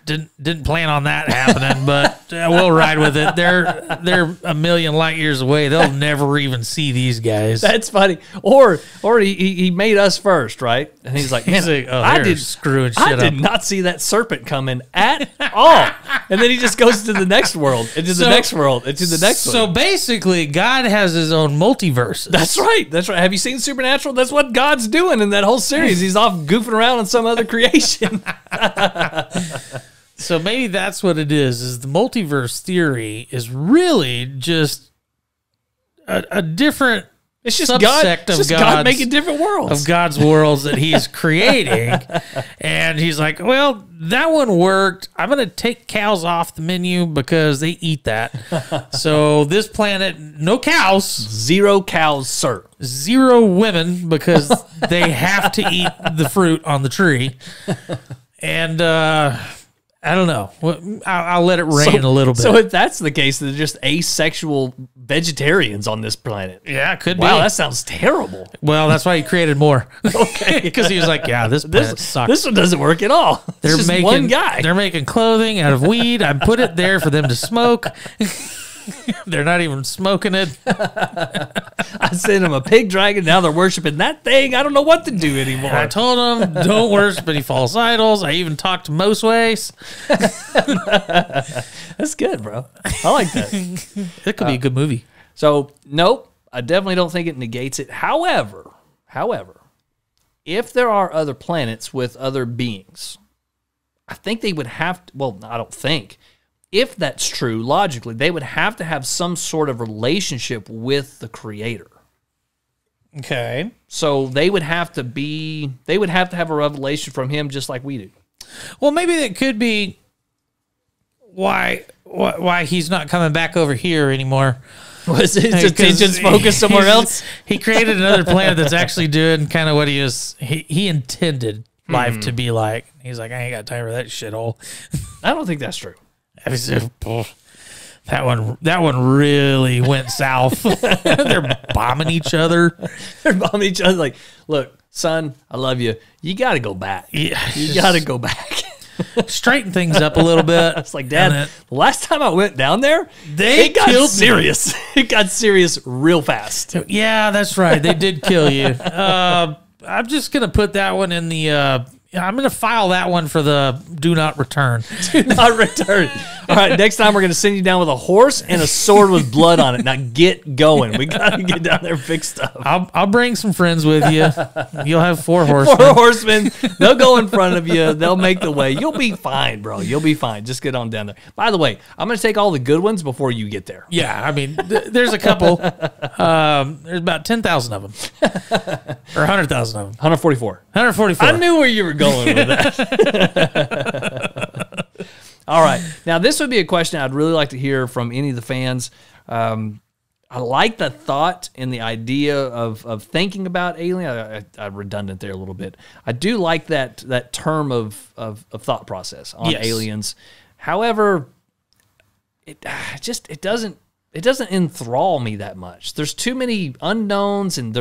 Didn't plan on that happening, but we'll ride with it. They're a million light years away. They'll never even see these guys. That's funny. Or he made us first, right? And he's like, man, I did not see that serpent coming at all. And then he just goes to the next world, into the next world, into the next one. So basically, God has his own multiverses. That's right. That's right. Have you seen Supernatural? That's what God's doing in that whole series. He's off goofing around on some other creation. So maybe that's what it is the multiverse theory is really just a different it's just subsect God making different worlds. Of God's worlds that he's creating. And he's like, well, that one worked. I'm going to take cows off the menu because they eat that. So this planet, no cows. 0 cows, sir. 0 women because they have to eat the fruit on the tree. And I don't know. I'll let it rain a little bit. So if that's the case, they're just asexual vegetarians on this planet. Yeah, it could be. Wow, that sounds terrible. Well, that's why he created more. Okay. Because he was like, yeah, this planet sucks. This one doesn't work at all. They're just one guy. They're making clothing out of weed. I put it there for them to smoke. They're not even smoking it. I sent them a PigDragon. Now they're worshiping that thing. I don't know what to do anymore. I told them, don't worship any false idols. I even talked to Mosways. That's good, bro. I like that. It could be a good movie. So, nope. I definitely don't think it negates it. However, if there are other planets with other beings, I think they would have to, well, I don't think. If that's true, logically, they would have to have some sort of relationship with the creator. Okay. So they would have to have a revelation from him just like we do. Well, maybe it could be why he's not coming back over here anymore. Was his attention's focused somewhere else? He created another planet that's actually doing kind of what he intended life to be like. He's like, I ain't got time for that shithole. I don't think that's true. That one really went south. They're bombing each other. They're bombing each other. Like, look, son, I love you. You got to go back. Yeah, you got to go back. Straighten things up a little bit. It's like, Dad, the last time I went down there, it got serious. It got serious real fast. Yeah, that's right. They did kill you. I'm just gonna put that one in the. I'm going to file that one for the do not return. Do not return. All right, next time we're going to send you down with a horse and a sword with blood on it. Now get going. We got to get down there and fix stuff. I'll bring some friends with you. You'll have 4 horsemen. 4 horsemen. They'll go in front of you. They'll make the way. You'll be fine, bro. You'll be fine. Just get on down there. By the way, I'm going to take all the good ones before you get there. Yeah, I mean, there's a couple. There's about 10,000 of them. Or 100,000 of them. 144. 144. I knew where you were going with that. All right. Now, this would be a question I'd really like to hear from any of the fans. I like the thought and the idea of thinking about alien. I'm redundant there a little bit. I do like that term of thought process on aliens. However, it doesn't enthrall me that much. There's too many unknowns, and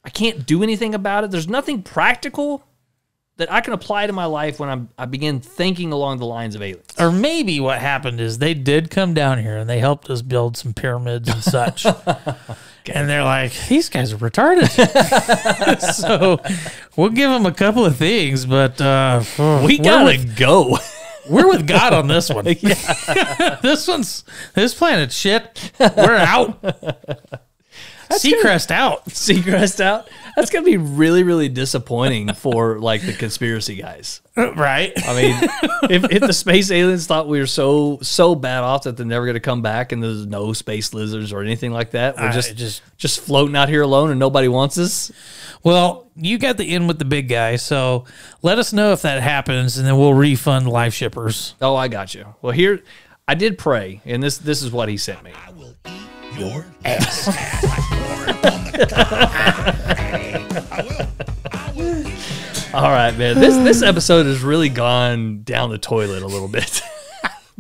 I can't do anything about it. There's nothing practical that I can apply to my life when I begin thinking along the lines of aliens. Or maybe what happened is they did come down here and they helped us build some pyramids and such. And they're like, these guys are retarded. So we'll give them a couple of things, but we gotta go. We're with God on this one. This planet's shit. We're out. Seacrest out. Seacrest out. That's gonna be really, really disappointing for like the conspiracy guys. Right. I mean, if the space aliens thought we were so bad off that they're never gonna come back and there's no space lizards or anything like that, we're just floating out here alone and nobody wants us. Well, you got the in with the big guy, so let us know if that happens, and then we'll refund life shippers. Oh, I got you. Well, here I did pray, and this is what he sent me. I will eat your ass like corn on the cob. I will eat. All right, man. This episode has really gone down the toilet a little bit.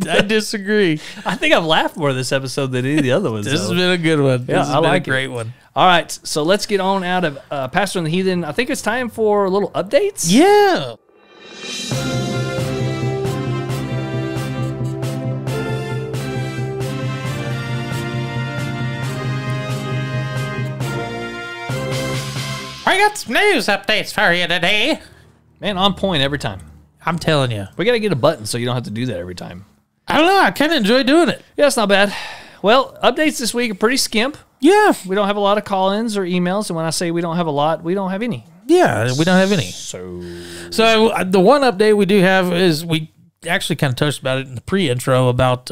I disagree. I think I've laughed more this episode than any of the other ones. This has been a good one. Yeah, This has I been like a great one. All right, so let's get on out of Pastor and the Heathen. I think it's time for a little updates. Yeah. I got some news updates for you today. Man, on point every time. I'm telling you. We got to get a button so you don't have to do that every time. I don't know. I kind of enjoy doing it. Yeah, it's not bad. Well, updates this week are pretty skimp. Yeah. We don't have a lot of call-ins or emails, and when I say we don't have a lot, we don't have any. Yeah, we don't have any. So the one update we do have is we actually kind of touched about it in the pre-intro about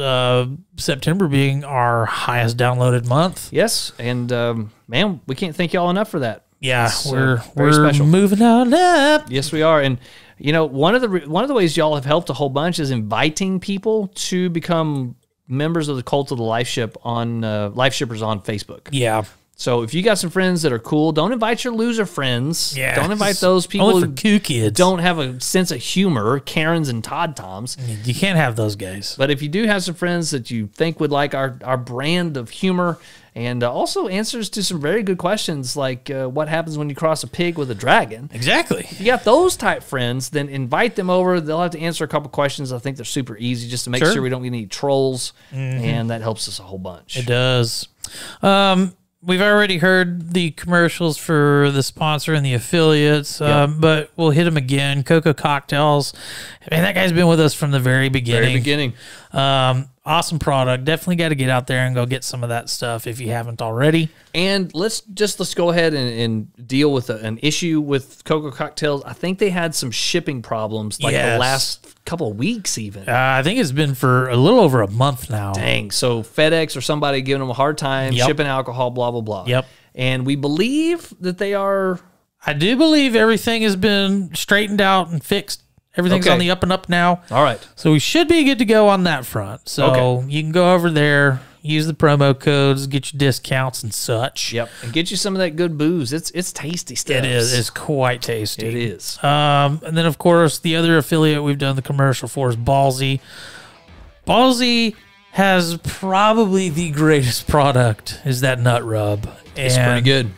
September being our highest downloaded month. yes, and man, we can't thank y'all enough for that. Yeah, So, we're special. moving on up. Yes, we are, and you know one of the ways y'all have helped a whole bunch is inviting people to become members of the Cult of the Life Ship on Life Shippers on Facebook. Yeah. So if you got some friends that are cool, don't invite your loser friends. Yeah. Don't invite those people Only for who cool kids. don't have a sense of humor, Karens and Todd Toms. You can't have those guys. But if you do have some friends that you think would like our brand of humor and also answers to some very good questions like what happens when you cross a pig with a dragon. Exactly. If you got those type friends, then invite them over. They'll have to answer a couple questions. I think they're super easy just to make sure we don't get any trolls, and that helps us a whole bunch. It does. We've already heard the commercials for the sponsor and the affiliates, but we'll hit them again. Cocoa Cocktails. I mean, that guy's been with us from the very beginning. Very beginning. Awesome product. Definitely got to get out there and go get some of that stuff if you haven't already. And let's go ahead and deal with an issue with Cocoa Cocktails. I think they had some shipping problems like the last couple of weeks even. I think it's been for a little over a month now. Dang. So FedEx or somebody giving them a hard time, shipping alcohol, blah, blah, blah. Yep. And we believe that they are... I do believe everything has been straightened out and fixed. Everything's on the up and up now. All right. So we should be good to go on that front. So you can go over there, use the promo codes, get your discounts and such. Yep. And get you some of that good booze. It's tasty stuff. It is. It's quite tasty. It is. And then, of course, the other affiliate we've done the commercial for is Ballsy. Ballsy has probably the greatest product is that nut rub. It's pretty good.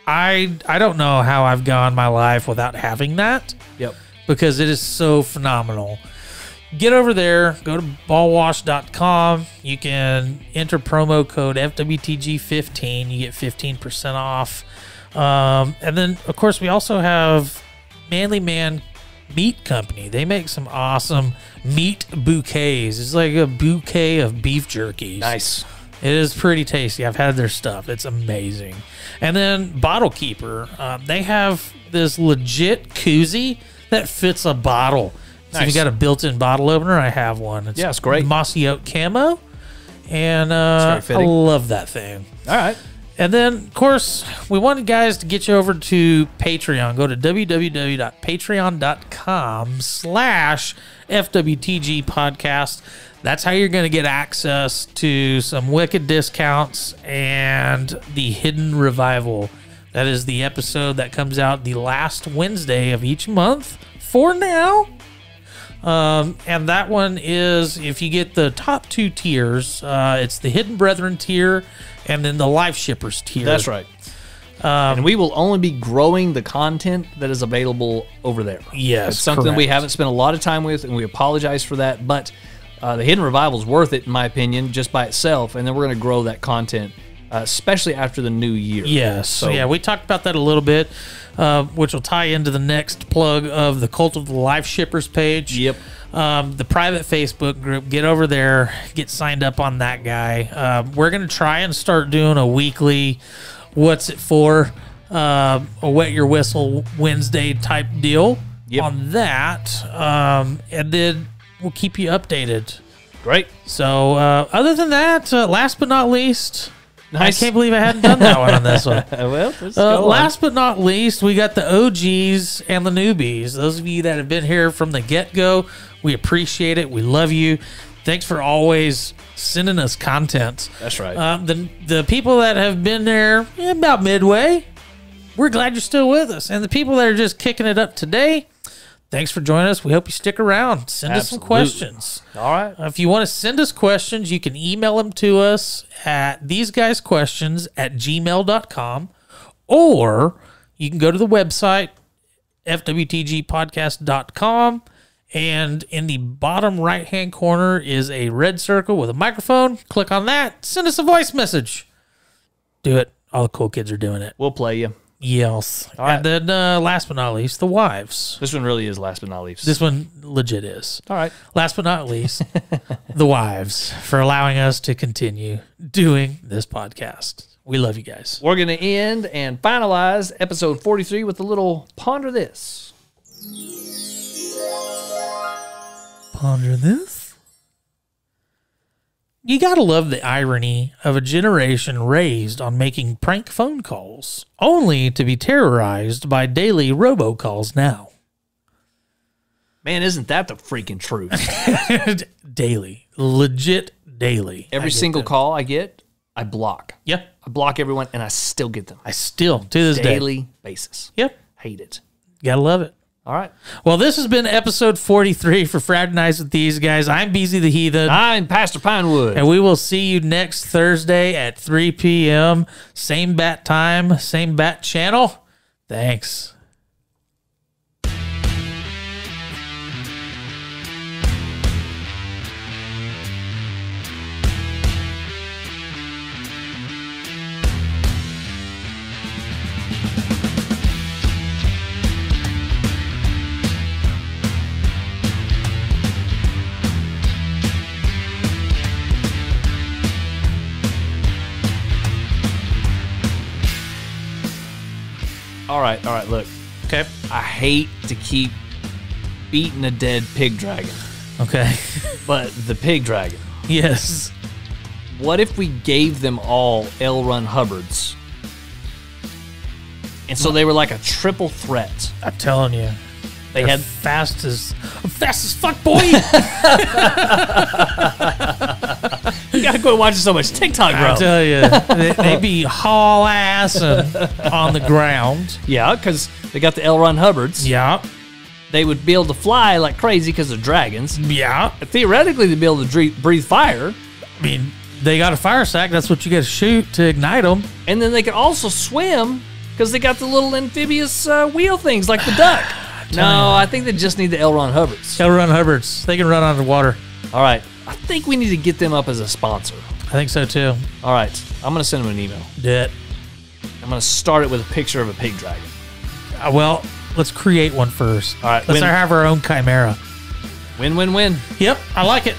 I don't know how I've gone my life without having that. Yep. Because it is so phenomenal. Get over there, go to ballwash.com. You can enter promo code FWTG15. You get 15% off. And then, of course, we also have Manly Man Meat Company. They make some awesome meat bouquets. It's like a bouquet of beef jerkies. Nice. It is pretty tasty. I've had their stuff. It's amazing. And then Bottle Keeper. They have this legit koozie that fits a bottle. So if you got a built-in bottle opener, I have one. It's great. Mossy oak camo. And I love that thing. All right. And then, of course, we wanted guys to get you over to Patreon. Go to www.patreon.com/FWTG podcast. That's how you're going to get access to some wicked discounts and the Hidden Revival. That is the episode that comes out the last Wednesday of each month for now. And that one is, if you get the top two tiers, it's the Hidden Brethren tier and then the Life Shippers tier. That's right. And we will only be growing the content that is available over there. Yes, it's something we correct. haven't spent a lot of time with, and we apologize for that. But the Hidden Revival is worth it, in my opinion, just by itself. And then we're going to grow that content, especially after the new year. Yes. So yeah, we talked about that a little bit, which will tie into the next plug of the Cult of the Life Shippers page. Yep. The private Facebook group. Get over there, get signed up on that guy. We're going to try and start doing a weekly what's it for, a wet your whistle Wednesday type deal on that. And then we'll keep you updated. Great. So other than that, last but not least, Nice. I can't believe I hadn't done that one on this one. Well, let's go last but not least, we got the OGs and the newbies. Those of you that have been here from the get-go, we appreciate it. We love you. Thanks for always sending us content. That's right. The people that have been there about midway, we're glad you're still with us. And the people that are just kicking it up today, thanks for joining us. We hope you stick around. Send us some questions. All right. If you want to send us questions, you can email them to us at theseguysquestions@gmail.com, or you can go to the website, fwtgpodcast.com, and in the bottom right-hand corner is a red circle with a microphone. Click on that. Send us a voice message. Do it. All the cool kids are doing it. We'll play you. Yes. All right. And then last but not least, the wives. This one really is last but not least. This one legit is. All right. Last but not least, the wives for allowing us to continue doing this podcast. We love you guys. We're going to end and finalize episode 43 with a little ponder this. Ponder this. You gotta love the irony of a generation raised on making prank phone calls, only to be terrorized by daily robocalls now. Man, isn't that the freaking truth? Daily. Legit daily. Every single call I get, I block. Yep. I block everyone, and I still get them. I still, to this day. Daily basis. Yep. Hate it. Gotta love it. All right. Well, this has been episode 43 for Fraternize with these guys. I'm Beezy the Heathen. I'm Pastor Pinewood. And we will see you next Thursday at 3 p.m. Same bat time, same bat channel. Thanks. All right, look. Okay. I hate to keep beating a dead PigDragon, Okay. but the PigDragon. Yes. What if we gave them all L. Ron Hubbards? And so they were like a triple threat. I'm telling you. They They're had fast as fuck, boy. You gotta quit watching so much TikTok, bro. I tell you, they be haul ass on the ground. Yeah, because they got the L. Ron Hubbards. Yeah. They would be able to fly like crazy because they're dragons. Yeah. Theoretically, they'd be able to breathe fire. I mean, they got a fire sack. That's what you got to shoot to ignite them. And then they could also swim because they got the little amphibious wheel things like the duck. No, I think they just need the L. Ron Hubbards. L. Ron Hubbards. They can run underwater. All right. I think we need to get them up as a sponsor. I think so, too. All right. I'm going to send them an email. Do it. I'm going to start it with a picture of a PigDragon. Well, let's create one first. All right. Let's have our own chimera. Win, win, win. Yep. I like it.